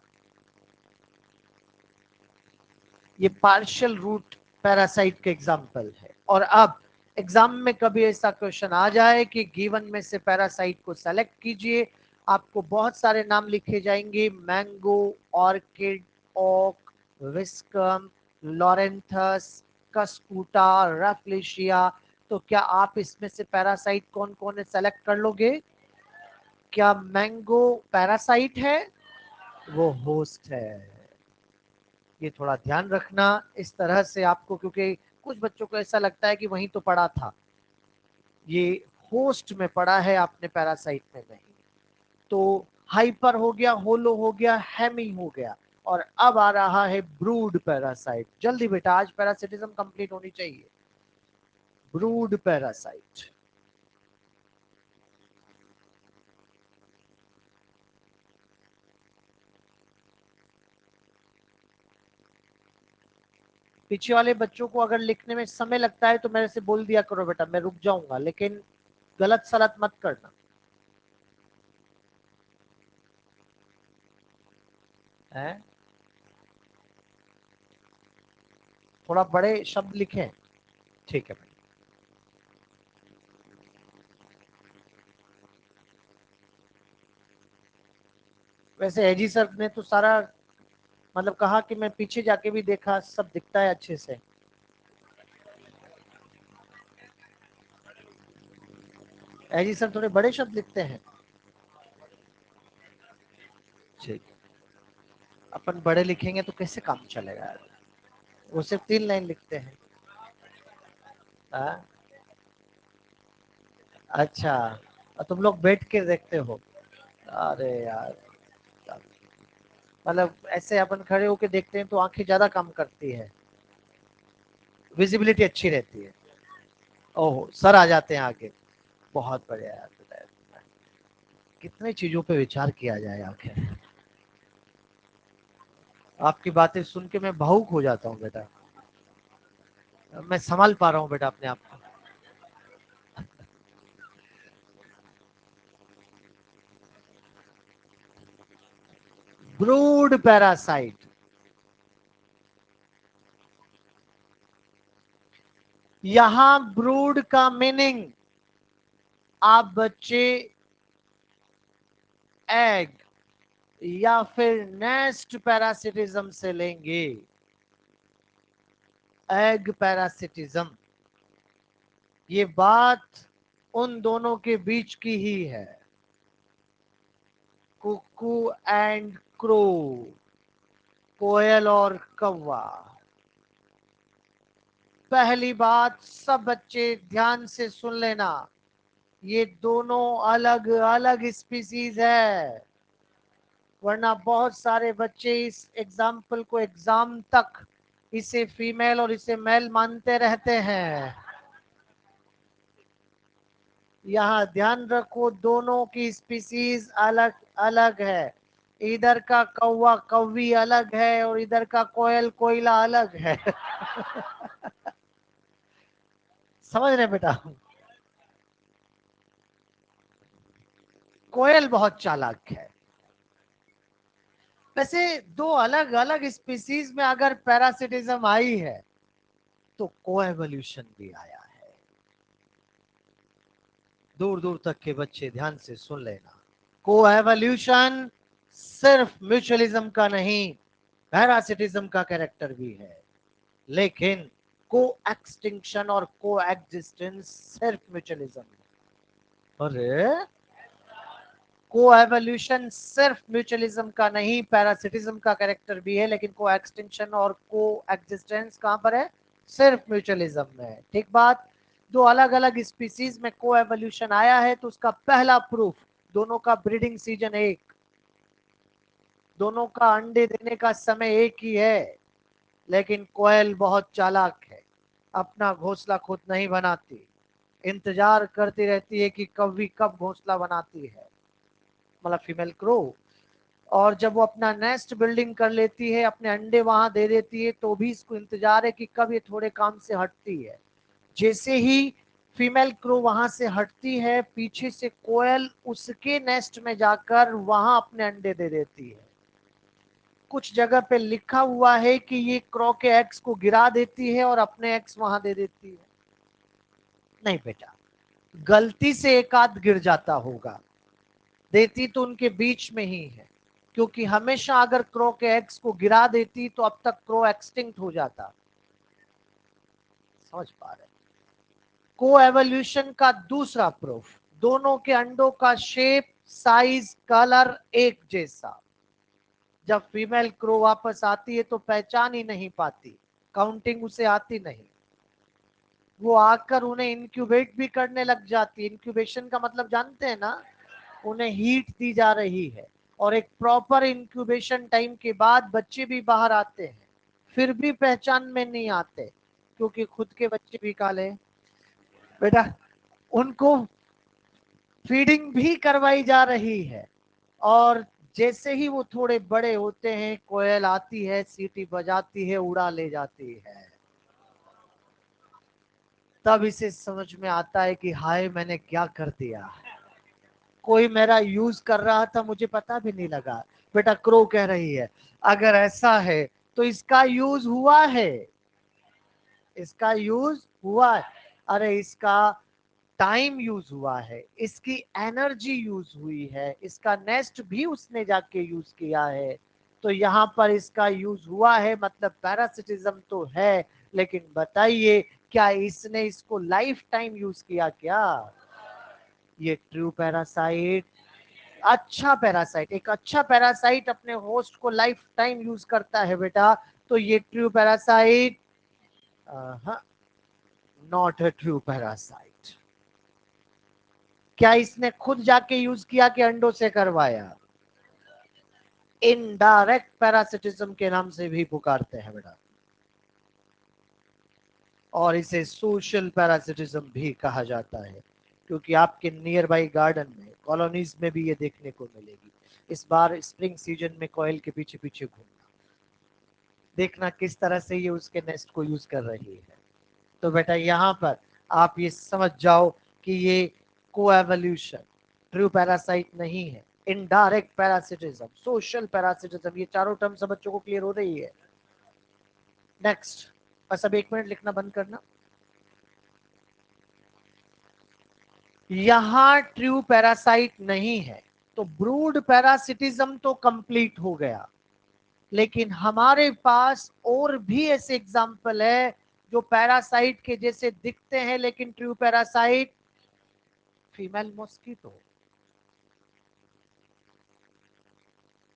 ये पार्शियल रूट पैरासाइट के एग्जाम्पल है। और अब एग्जाम में कभी ऐसा क्वेश्चन आ जाए कि गिवन में से पैरासाइट को सेलेक्ट कीजिए, आपको बहुत सारे नाम लिखे जाएंगे, मैंगो, ऑर्किड, ओक, विस्कम, लॉरेंथस, कस्कूटा, रैफ्लेशिया। तो क्या आप इसमें से पैरासाइट कौन कौन है सेलेक्ट कर लोगे? क्या मैंगो पैरासाइट है? वो होस्ट है। ये थोड़ा ध्यान रखना इस तरह से आपको, क्योंकि कुछ बच्चों को ऐसा लगता है कि वहीं तो पढ़ा था, ये होस्ट में पढ़ा है आपने, पैरासाइट में नहीं। तो हाइपर हो गया, होलो हो गया, हेमी हो गया, और अब आ रहा है ब्रूड पैरासाइट। जल्दी बेटा, आज पैरासिटिज्म कंप्लीट होनी चाहिए। ब्रूड पैरासाइट, पीछे वाले बच्चों को अगर लिखने में समय लगता है तो मेरे से बोल दिया करो बेटा, मैं रुक जाऊंगा, लेकिन गलत सलत मत करना है। थोड़ा बड़े शब्द लिखें, ठीक है बेटा। वैसे एजी सर ने तो सारा मतलब कहा कि मैं पीछे जाके भी देखा, सब दिखता है अच्छे से। एजी सर थोड़े बड़े शब्द लिखते हैं, ठीक। अपन बड़े लिखेंगे तो कैसे काम चलेगा यार? वो सिर्फ 3 लाइन लिखते हैं। हाँ? अच्छा, और तुम लोग बैठ के देखते हो? अरे यार, मतलब ऐसे अपन खड़े होके देखते हैं तो आंखें ज्यादा काम करती है, विजिबिलिटी अच्छी रहती है। ओहो, सर आ जाते हैं आगे, बहुत बढ़िया यार। कितने चीजों पे विचार किया जाए आखिर। आपकी बातें सुन के मैं भावुक हो जाता हूँ बेटा, मैं संभाल पा रहा हूँ बेटा अपने आप को। ब्रूड पैरासाइट, यहां ब्रूड का मीनिंग आप बच्चे एग या फिर नेस्ट पैरासिटिज्म से लेंगे। एग पैरासिटिज्म, ये बात उन दोनों के बीच की ही है, कुकू एंड क्रो, कोयल और कौवा। पहली बात, सब बच्चे ध्यान से सुन लेना, ये दोनों अलग अलग स्पीसीज है, वरना बहुत सारे बच्चे इस एग्जाम्पल को एग्जाम तक इसे फीमेल और इसे मेल मानते रहते हैं। यहाँ ध्यान रखो, दोनों की स्पीसीज अलग अलग है। इधर का कौवा कौवी अलग है और इधर का कोयल कोयला अलग है। समझ रहे बेटा? कोयल बहुत चालाक है। वैसे दो अलग अलग स्पीसीज में अगर पैरासिटिज्म आई है तो कोएवोल्यूशन भी आया है। दूर दूर तक के बच्चे ध्यान से सुन लेना, कोएवोल्यूशन सिर्फ म्यूचुअलिज्म का नहीं, पैरासिटिज्म का कैरेक्टर भी है। लेकिन को एक्सटिंक्शन और को एग्जिस्टेंस सिर्फ म्यूचुअलिज्म है। अरे को एवोल्यूशन सिर्फ म्यूचुअलिज्म का नहीं, पैरासिटिज्म का कैरेक्टर भी है, लेकिन को एक्सटिंक्शन और को एग्जिस्टेंस कहां पर है? सिर्फ म्यूचुअलिज्म में है। ठीक बात। दो अलग अलग स्पीसीज में को एवोल्यूशन आया है तो उसका पहला प्रूफ, दोनों का ब्रीडिंग सीजन एक, दोनों का अंडे देने का समय एक ही है। लेकिन कोयल बहुत चालाक है, अपना घोंसला खुद नहीं बनाती, इंतजार करती रहती है कि कौवी कब घोंसला बनाती है, मतलब फीमेल क्रो। और जब वो अपना नेस्ट बिल्डिंग कर लेती है, अपने अंडे वहां दे देती है, तो भी इसको इंतजार है कि कब ये थोड़े काम से हटती है। जैसे ही फीमेल क्रो वहां से हटती है, पीछे से कोयल उसके नेस्ट में जाकर वहां अपने अंडे दे देती है। कुछ जगह पे लिखा हुआ है कि ये क्रो के एग्स को गिरा देती है और अपने एग्स वहां दे देती है। नहीं बेटा, गलती से एक आध गिर जाता होगा, देती तो उनके बीच में ही है। क्योंकि हमेशा अगर क्रो के एग्स को गिरा देती तो अब तक क्रो एक्सटिंक्ट हो जाता। समझ पा रहे? को एवोल्यूशन का दूसरा प्रूफ, दोनों के अंडों का शेप साइज कलर एक जैसा। जब फीमेल क्रो वापस आती है तो पहचान ही नहीं पाती, काउंटिंग उसे आती नहीं, वो आकर उन्हें इंक्यूबेट भी करने लग जाती है। इंक्यूबेशन का मतलब जानते हैं ना, उन्हें हीट दी जा रही है। और एक प्रॉपर इंक्यूबेशन टाइम के बाद बच्चे भी बाहर आते हैं, फिर भी पहचान में नहीं आते, क्योंकि खुद के बच्चे भी काले बेटा, उनको फीडिंग भी करवाई जा रही है। और जैसे ही वो थोड़े बड़े होते हैं, कोयल आती है, सीटी बजाती है, उड़ा ले जाती है। तब इसे समझ में आता है कि हाय मैंने क्या कर दिया, कोई मेरा यूज कर रहा था, मुझे पता भी नहीं लगा। बेटा क्रो कह रही है, अगर ऐसा है तो इसका यूज हुआ है, इसका यूज हुआ है। अरे इसका टाइम यूज हुआ है, इसकी एनर्जी यूज हुई है, इसका नेस्ट भी उसने जाके यूज किया है। तो यहाँ पर इसका यूज हुआ है, मतलब पैरासिटिज्म तो है, लेकिन बताइए क्या इसने इसको लाइफ टाइम यूज किया क्या? ये ट्रू पैरासाइट, अच्छा पैरासाइट, एक अच्छा पैरासाइट अपने होस्ट को लाइफ टाइम यूज करता है बेटा। तो ये true parasite, not a true parasite. क्या इसने खुद जाके यूज किया कि अंडों से करवाया? इनडायरेक्ट पैरासिटिज्म के नाम से भी पुकारते हैं बेटा, और इसे सोशल पैरासिटिज्म भी कहा जाता है। क्योंकि आपके नियर बाई गार्डन में, कॉलोनीज में भी ये देखने को मिलेगी। इस बार स्प्रिंग सीजन में कोयल के पीछे पीछे घूमना, देखना किस तरह से ये उसके नेस्ट को यूज कर रही है। तो बेटा यहाँ पर आप ये समझ जाओ कि ये कोएवोल्यूशन ट्रू पैरासाइट नहीं है, इनडायरेक्ट पैरासिटिज्म, सोशल पैरासिटिज्म, ये चारों टर्म सब बच्चों को क्लियर हो रही है? नेक्स्ट, बस अब 1 मिनट लिखना बंद करना। यहां ट्रू पैरासाइट नहीं है तो ब्रूड पैरासिटिज्म तो कंप्लीट हो गया। लेकिन हमारे पास और भी ऐसे एग्जाम्पल है जो पैरासाइट के जैसे दिखते हैं लेकिन ट्रू पैरासाइट। फीमेल मॉस्किटो,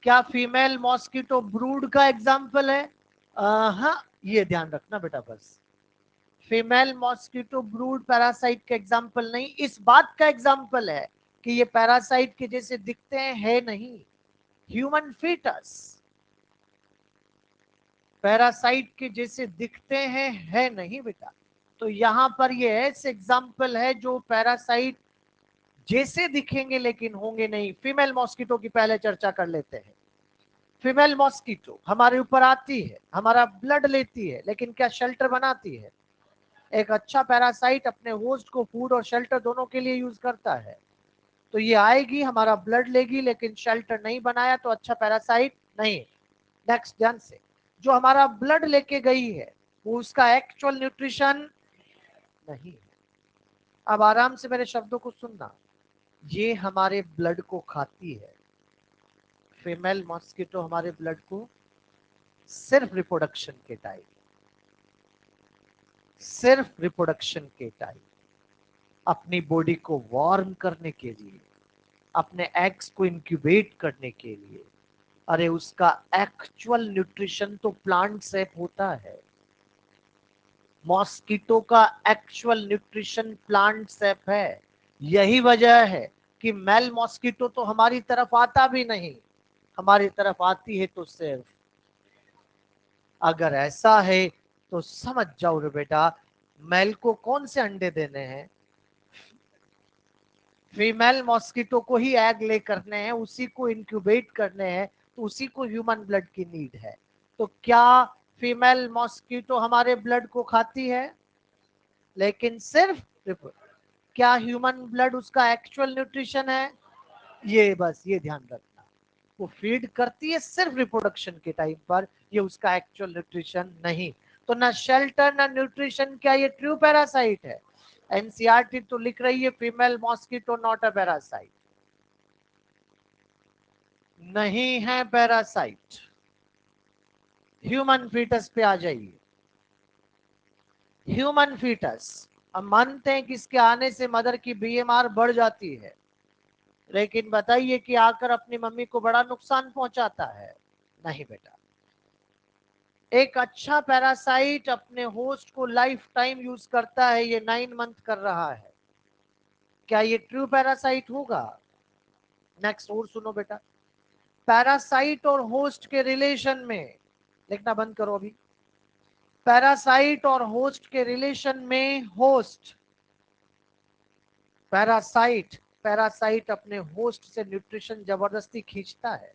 क्या फीमेल मॉस्किटो ब्रूड का एग्जाम्पल है? हाँ, ये ध्यान रखना बेटा, बस फीमेल मॉस्किटो ब्रूड पैरासाइट का एग्जाम्पल नहीं, इस बात का एग्जाम्पल है कि ये पैरासाइट के जैसे दिखते हैं, है नहीं। ह्यूमन फीटस पैरासाइट के जैसे दिखते हैं, है नहीं बेटा। तो यहां पर ये ऐसे एग्जाम्पल है जो पैरासाइट जैसे दिखेंगे लेकिन होंगे नहीं। फीमेल मॉस्किटो की पहले चर्चा कर लेते हैं। फीमेल मॉस्किटो हमारे ऊपर आती है, हमारा ब्लड लेती है, लेकिन क्या शेल्टर बनाती है? एक अच्छा पैरासाइट अपने होस्ट को फूड और शेल्टर दोनों के लिए यूज करता है। तो ये आएगी, हमारा ब्लड लेगी, लेकिन शेल्टर नहीं बनाया तो अच्छा पैरासाइट नहीं। नेक्स्ट, ध्यान से, जो हमारा ब्लड लेके गई है वो उसका एक्चुअल न्यूट्रिशन नहीं है। अब आराम से मेरे शब्दों को सुनना। ये हमारे ब्लड को खाती है। फीमेल मॉस्किटो हमारे ब्लड को सिर्फ रिप्रोडक्शन के टाइम, सिर्फ रिप्रोडक्शन के टाइम अपनी बॉडी को वार्म करने के लिए, अपने एग्स को इंक्यूबेट करने के लिए, अरे उसका एक्चुअल न्यूट्रिशन तो प्लांट से होता है। मॉस्किटो का एक्चुअल न्यूट्रिशन प्लांट सेप है। यही वजह है कि मेल मॉस्किटो तो हमारी तरफ आता भी नहीं, हमारी तरफ आती है तो सिर्फ, अगर ऐसा है तो समझ जाओ रे बेटा, मेल को कौन से अंडे देने हैं? फीमेल मॉस्किटो को ही एग ले करने हैं, उसी को इंक्यूबेट करने हैं, तो उसी को ह्यूमन ब्लड की नीड है। तो क्या फीमेल मॉस्किटो हमारे ब्लड को खाती है? लेकिन सिर्फ, क्या ह्यूमन ब्लड उसका एक्चुअल न्यूट्रिशन है? ये बस ये ध्यान रखना। वो फीड करती है सिर्फ रिप्रोडक्शन के टाइम पर, ये उसका एक्चुअल न्यूट्रिशन नहीं। तो ना शेल्टर ना न्यूट्रिशन, क्या ये ट्रू पैरासाइट है? एनसीईआरटी तो लिख रही है female mosquito not a parasite, नहीं है पैरासाइट। ह्यूमन फीटस पे आ जाइए। ह्यूमन फीटस, हम मानते हैं कि इसके आने से मदर की बीएमआर बढ़ जाती है, लेकिन बताइए कि आकर अपनी मम्मी को बड़ा नुकसान पहुंचाता है? नहीं बेटा। एक अच्छा पैरासाइट अपने होस्ट को लाइफ टाइम यूज करता है, ये 9 मंथ कर रहा है, क्या ये ट्रू पैरासाइट होगा? नेक्स्ट और सुनो बेटा, पैरासाइट और होस्ट के रिलेशन में, लिखना बंद करो अभी, पैरासाइट और होस्ट के रिलेशन में होस्ट, पैरासाइट पैरासाइट अपने होस्ट से न्यूट्रिशन जबरदस्ती खींचता है।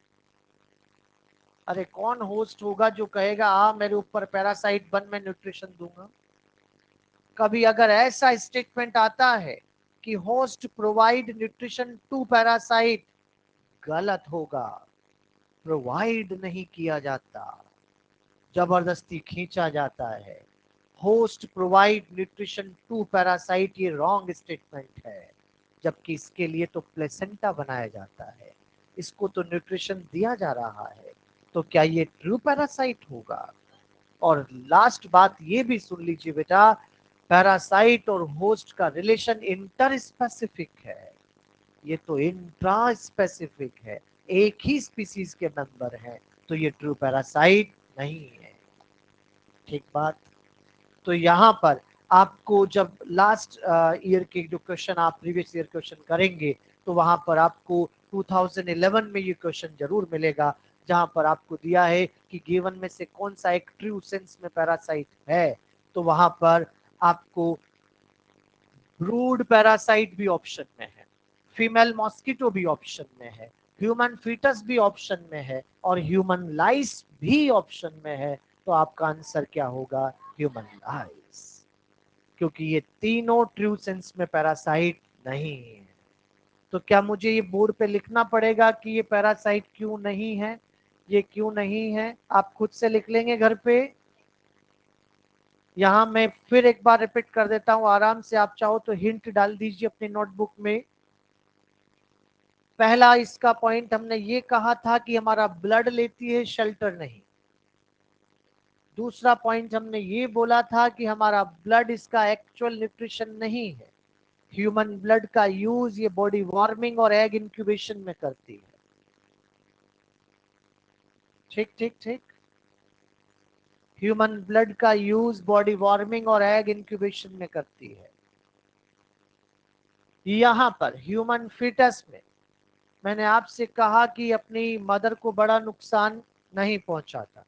अरे कौन होस्ट होगा जो कहेगा आ मेरे ऊपर पैरासाइट बन, मैं न्यूट्रिशन दूंगा? कभी अगर ऐसा स्टेटमेंट आता है कि host provide nutrition to parasite, गलत होगा। प्रोवाइड नहीं किया जाता, जबरदस्ती खींचा जाता है। Host provide nutrition to parasite, ये रॉन्ग स्टेटमेंट है, जबकि इसके लिए तो प्लेसेंटा बनाया जाता है, इसको तो न्यूट्रिशन दिया जा रहा है। तो क्या ये ट्रू पैरासाइट होगा? और लास्ट बात ये भी सुन लीजिए बेटा, पैरासाइट और होस्ट का रिलेशन इंटर स्पेसिफिक है, ये तो इंट्रा स्पेसिफिक है, एक ही स्पीसीज के मेंबर हैं, तो ये ट्रू पैरासाइट नहीं है। ठीक बात। तो यहाँ पर आपको जब लास्ट ईयर के जो क्वेश्चन आप प्रीवियस ईयर क्वेश्चन करेंगे, तो वहां पर आपको 2011 में ये क्वेश्चन जरूर मिलेगा, जहां पर आपको दिया है कि गिवन में से कौन सा एक ट्रू सेंस में पैरासाइट है। तो वहां पर आपको ब्रूड पैरासाइट भी ऑप्शन में है, फीमेल मॉस्किटो भी ऑप्शन में है, ह्यूमन फीटस भी ऑप्शन में है, और ह्यूमन लाइस भी ऑप्शन में है। तो आपका आंसर क्या होगा? ह्यूमन लाइस, क्योंकि ये तीनों ट्रू सेंस में पैरासाइट नहीं है। तो क्या मुझे ये बोर्ड पे लिखना पड़ेगा कि ये पैरासाइट क्यों नहीं है? ये क्यों नहीं है आप खुद से लिख लेंगे घर पे। यहाँ मैं फिर एक बार रिपीट कर देता हूँ, आराम से आप चाहो तो हिंट डाल दीजिए अपनी नोटबुक में। पहला इसका पॉइंट हमने ये कहा था कि हमारा ब्लड लेती है, शेल्टर नहीं। दूसरा पॉइंट हमने ये बोला था कि हमारा ब्लड इसका एक्चुअल न्यूट्रिशन नहीं है। ह्यूमन ब्लड का यूज ये बॉडी वार्मिंग और एग इंक्यूबेशन में करती है। ठीक ठीक ठीक। ह्यूमन ब्लड का यूज बॉडी वार्मिंग और एग इंक्यूबेशन में करती है। यहां पर ह्यूमन फीटस में मैंने आपसे कहा कि अपनी मदर को बड़ा नुकसान नहीं पहुंचाता।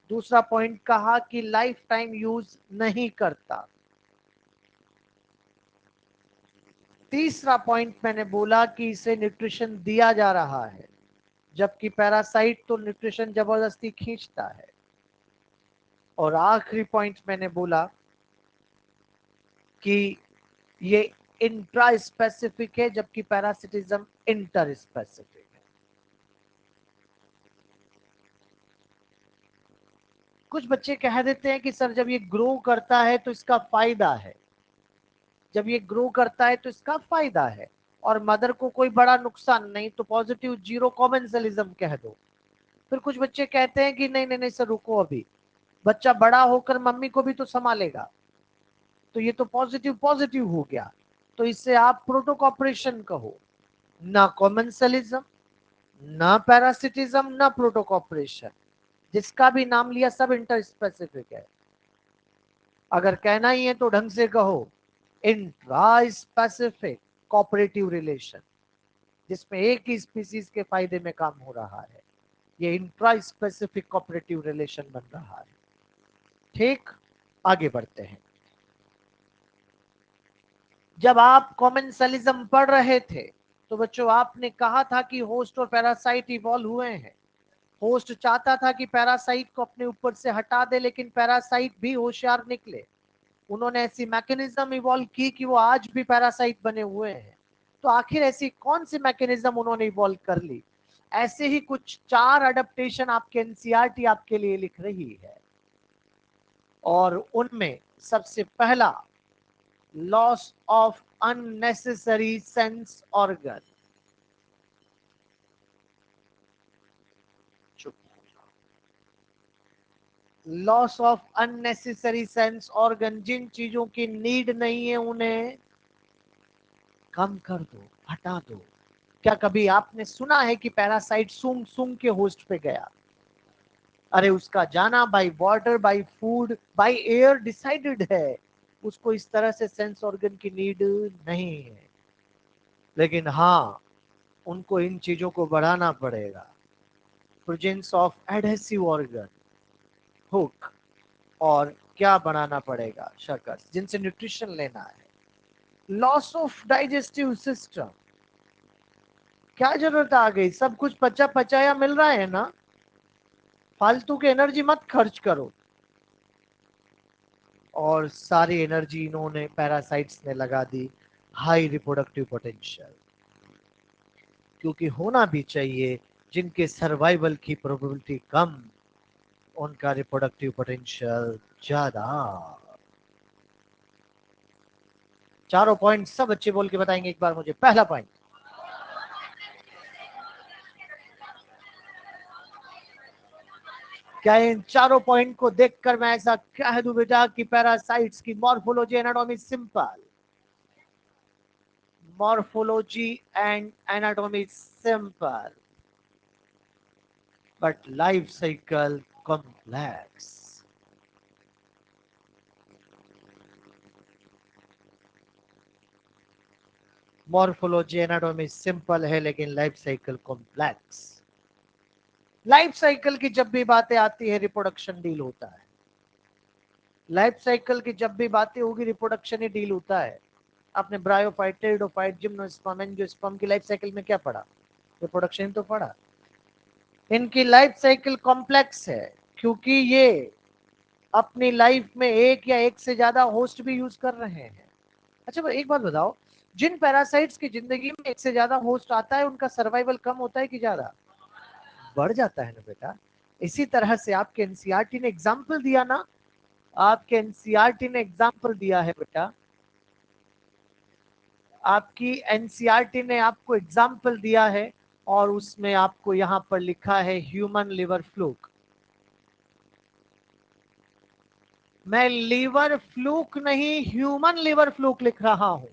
दूसरा पॉइंट कहा कि लाइफ टाइम यूज नहीं करता। तीसरा पॉइंट मैंने बोला कि इसे न्यूट्रिशन दिया जा रहा है, जबकि पैरासाइट तो न्यूट्रिशन जबरदस्ती खींचता है। और आखिरी पॉइंट मैंने बोला कि ये इंट्रा स्पेसिफिक है, जबकि पैरासिटिज्म इंटर स्पेसिफिक है। कुछ बच्चे कह देते हैं कि सर जब ये ग्रो करता है तो इसका फायदा है, जब ये ग्रो करता है तो इसका फायदा है, और मदर को कोई बड़ा नुकसान नहीं, तो पॉजिटिव जीरो कॉमेंसलिज्म कह दो। फिर कुछ बच्चे कहते हैं कि नहीं नहीं नहीं सर रुको, अभी बच्चा बड़ा होकर मम्मी को भी तो संभालेगा, तो ये तो पॉजिटिव पॉजिटिव हो गया, तो इससे आप प्रोटोकॉपरेशन कहो। ना कॉमेंसलिज्म, ना पैरासिटिज्म, ना प्रोटोकॉपरेशन, जिसका भी नाम लिया सब इंटर स्पेसिफिक है। अगर कहना ही है तो ढंग से कहो, इंट्रा स्पेसिफिक कोऑपरेटिव रिलेशन, जिसमें एक ही स्पीसीज के फायदे में काम हो रहा है, ये इंट्रा स्पेसिफिक कोऑपरेटिव रिलेशन बन रहा है। ठीक, आगे बढ़ते हैं। जब आप कॉमेंसलिज्म पढ़ रहे थे तो बच्चों आपने कहा था कि होस्ट और पैरासाइट इवॉल्व हुए हैं। होस्ट चाहता था कि पैरासाइट को अपने ऊपर से हटा दे, लेकिन पैरासाइट भी होशियार निकले, उन्होंने ऐसी मैकेनिज्म इवॉल्व की कि वो आज भी पैरासाइट बने हुए हैं। तो आखिर ऐसी कौन सी मैकेनिज्म उन्होंने इवॉल्व कर ली? ऐसे ही कुछ 4 अडेप्टेशन आपके एनसीईआरटी आपके लिए लिख रही है, और उनमें सबसे पहला loss of unnecessary sense organ. Loss of unnecessary sense organ, जिन चीजों की नीड नहीं है उन्हें कम कर दो, हटा दो। क्या कभी आपने सुना है कि पैरासाइट सूंघ सूंघ के होस्ट पे गया? अरे उसका जाना by water, by food, by air decided है, उसको इस तरह से सेंस ऑर्गन की नीड नहीं है। लेकिन हाँ, उनको इन चीजों को बढ़ाना पड़ेगा। Presence of adhesive organ, hook, और क्या बढ़ाना पड़ेगा? शकर्स, जिनसे न्यूट्रिशन लेना है। लॉस ऑफ डाइजेस्टिव सिस्टम, क्या जरूरत आ गई, सब कुछ पचा पचाया मिल रहा है ना, फालतू की एनर्जी मत खर्च करो। और सारी एनर्जी इन्होंने पैरासाइट्स ने लगा दी हाई रिप्रोडक्टिव पोटेंशियल, क्योंकि होना भी चाहिए, जिनके सर्वाइवल की प्रोबेबिलिटी कम, उनका रिप्रोडक्टिव पोटेंशियल ज्यादा। चारों पॉइंट सब बच्चे बोल के बताएंगे एक बार मुझे। पहला पॉइंट, क्या इन चारों पॉइंट को देखकर मैं ऐसा कह दूं बेटा कि पैरासाइट्स की morphology anatomy simple? Morphology and anatomy simple, but life cycle complex. Morphology anatomy simple है, लेकिन life cycle complex. Life cycle की जब भी बातें आती है रिप्रोडक्शन डील होता है। लाइफ साइकिल की जब भी बातें होगी रिप्रोडक्शन ही डील होता है। आपने ब्रायोफाइट, टेरिडोफाइट, जिम्नोस्पर्म, एंजियोस्पर्म की लाइफ साइकिल में क्या पढ़ा? रिप्रोडक्शन तो पढ़ा। इनकी लाइफ साइकिल कॉम्प्लेक्स है, क्योंकि ये अपनी लाइफ में एक या एक से ज्यादा होस्ट भी यूज कर रहे हैं। अच्छा एक बात बताओ, जिन पैरासाइट्स की जिंदगी में एक से ज्यादा होस्ट आता है उनका सर्वाइवल कम होता है कि ज्यादा? बढ़ जाता है ना बेटा। इसी तरह से आपके एनसीईआरटी ने एग्जाम्पल दिया ना, आपके एनसीईआरटी ने एग्जाम्पल दिया है बेटा, आपकी एनसीईआरटी ने आपको एग्जाम्पल दिया है, और उसमें आपको यहां पर लिखा है ह्यूमन लिवर फ्लूक। मैं लिवर फ्लूक नहीं, ह्यूमन लिवर फ्लूक लिख रहा हूं,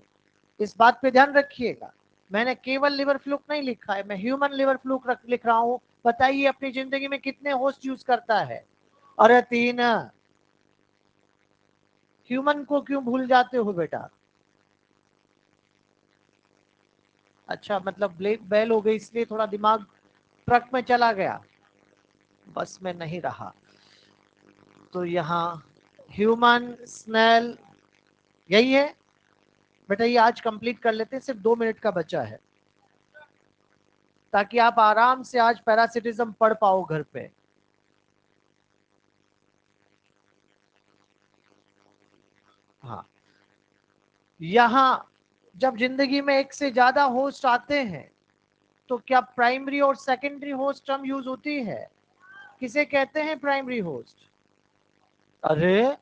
इस बात पे ध्यान रखिएगा। मैंने केवल लिवर फ्लूक नहीं लिखा है, मैं ह्यूमन लिवर फ्लूक लिख रहा हूं। बताइए अपनी जिंदगी में कितने होस्ट यूज करता है? अरे 3। ह्यूमन को क्यों भूल जाते हो बेटा? अच्छा, मतलब बैल हो गई इसलिए थोड़ा दिमाग ट्रक में चला गया, बस में नहीं रहा। तो यहाँ ह्यूमन, स्नेल, यही है। बेटा ये आज कंप्लीट कर लेते हैं, सिर्फ 2 मिनट का बचा है, ताकि आप आराम से आज पैरासिटिज्म पढ़ पाओ घर पे। हाँ, यहां जब जिंदगी में एक से ज्यादा होस्ट आते हैं तो क्या प्राइमरी और सेकेंडरी होस्ट टर्म यूज होती है? किसे कहते हैं प्राइमरी होस्ट? अरे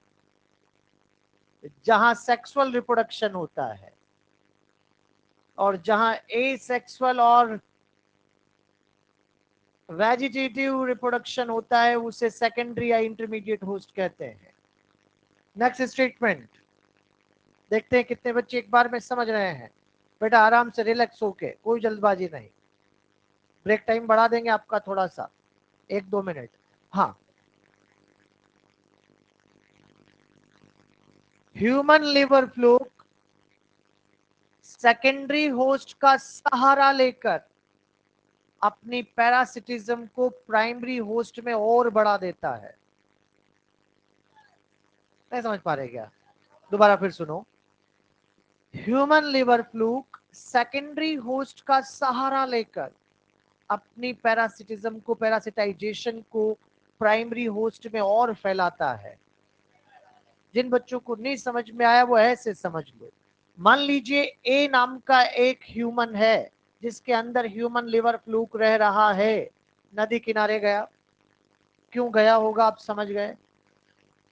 जहां सेक्सुअल रिप्रोडक्शन होता है और जहां एसेक्सुअल और वेजिटेटिव रिप्रोडक्शन होता है उसे सेकेंडरी या इंटरमीडिएट होस्ट कहते हैं। नेक्स्ट स्टेटमेंट देखते हैं कितने बच्चे एक बार में समझ रहे हैं। बेटा आराम से रिलैक्स होके, कोई जल्दबाजी नहीं। ब्रेक टाइम बढ़ा देंगे आपका थोड़ा सा, 1-2 मिनट। हाँ, human liver fluke secondary host का सहारा लेकर अपनी पैरासिटिज्म को प्राइमरी होस्ट में और बढ़ा देता है। नहीं समझ पा रहे क्या? दोबारा फिर सुनो। Human liver fluke secondary host का सहारा लेकर अपनी पैरासिटिज्म को, पैरासिटाइजेशन को प्राइमरी होस्ट में और फैलाता है। जिन बच्चों को नहीं समझ में आया वो ऐसे समझ लो। मान लीजिए ए नाम का एक ह्यूमन है जिसके अंदर ह्यूमन लिवर फ्लूक रह रहा है। नदी किनारे गया, क्यों गया होगा आप समझ गए।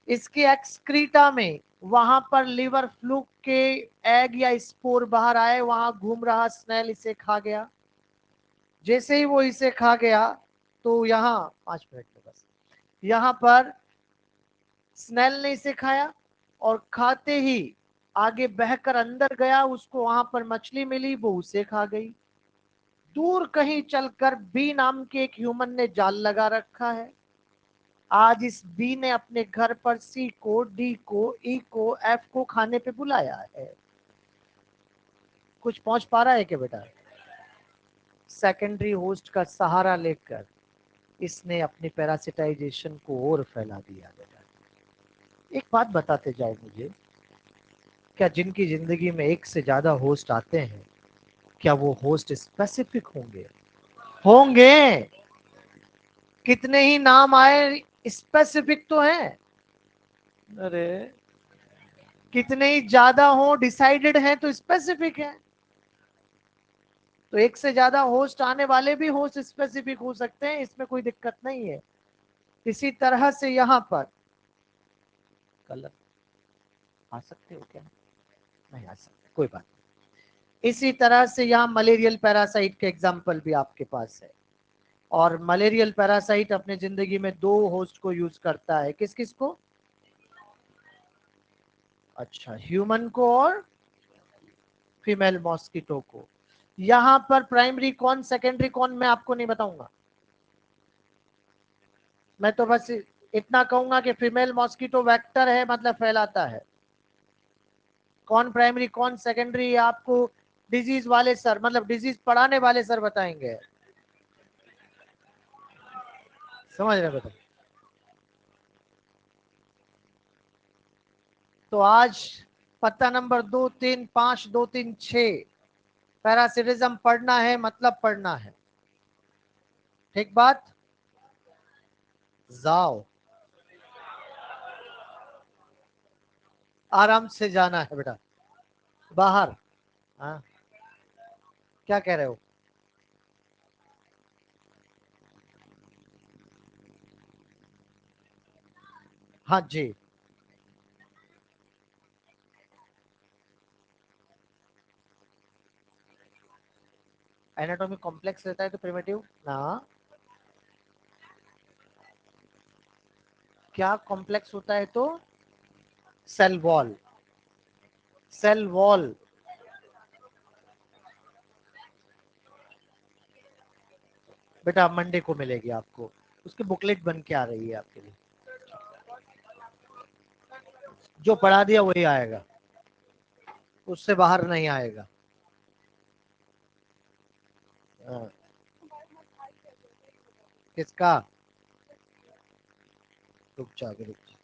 इसके एक्सक्रीटा में वहां पर लिवर फ्लूक के एग या स्पोर बाहर आए, वहां घूम रहा स्नेल इसे खा गया। जैसे ही वो इसे खा गया तो यहाँ 5 मिनट में बस, यहाँ पर स्नेल ने इसे खाया और खाते ही आगे बहकर अंदर गया, उसको वहां पर मछली मिली, वो उसे खा गई। दूर कहीं चलकर बी नाम के एक ह्यूमन ने जाल लगा रखा है। आज इस बी ने अपने घर पर सी को, डी को, ई को, एफ को खाने पे बुलाया है। कुछ पहुंच पा रहा है क्या बेटा? सेकेंडरी होस्ट का सहारा लेकर इसने अपनी पैरासिटाइजेशन को और फैला दिया बेटा। एक बात बताते जाओ मुझे, क्या जिनकी जिंदगी में एक से ज्यादा होस्ट आते हैं, क्या वो होस्ट स्पेसिफिक होंगे? होंगे। कितने ही नाम आए, स्पेसिफिक तो है। अरे कितने ही ज्यादा हो, डिसाइडेड है तो स्पेसिफिक है। तो एक से ज्यादा होस्ट आने वाले भी होस्ट स्पेसिफिक हो सकते हैं, इसमें कोई दिक्कत नहीं है। इसी तरह से यहां पर कलर आ सकते हो क्या? नहीं आ सकते, कोई बात नहीं। इसी तरह से यहाँ मलेरियल पैरासाइट के एग्जाम्पल भी आपके पास है। और मलेरियल पैरासाइट अपने जिंदगी में 2 होस्ट को यूज करता है। किस किस को? अच्छा, ह्यूमन को और फीमेल मॉस्किटो को। यहां पर प्राइमरी कौन, सेकेंडरी कौन, मैं आपको नहीं बताऊंगा। मैं तो बस इतना कहूंगा कि फीमेल मॉस्किटो वेक्टर है, मतलब फैलाता है। कौन प्राइमरी कौन सेकेंडरी आपको डिजीज वाले सर, मतलब डिजीज पढ़ाने वाले सर बताएंगे। समझ रहे बेटा? तो आज पत्ता नंबर 2, 3, 5, 2, 3, 6 पैरासिटिज्म पढ़ना है, मतलब पढ़ना है। ठीक बात? जाओ, आराम से जाना है बेटा बाहर। हाँ, क्या कह रहे हो? हाँ जी। एनाटॉमी कॉम्प्लेक्स रहता है तो प्रिमिटिव ना। क्या कॉम्प्लेक्स होता है तो? Cell wall. Cell wall. बेटा मंडे को मिलेगी आपको, उसकी बुकलेट बन के आ रही है आपके लिए। जो पढ़ा दिया वही आएगा, उससे बाहर नहीं आएगा। हाँ, किसका? रुक जा अभी, रुक जा।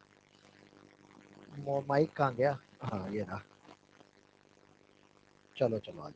माइक कहाँ गया? हाँ ये रहा। चलो चलो आज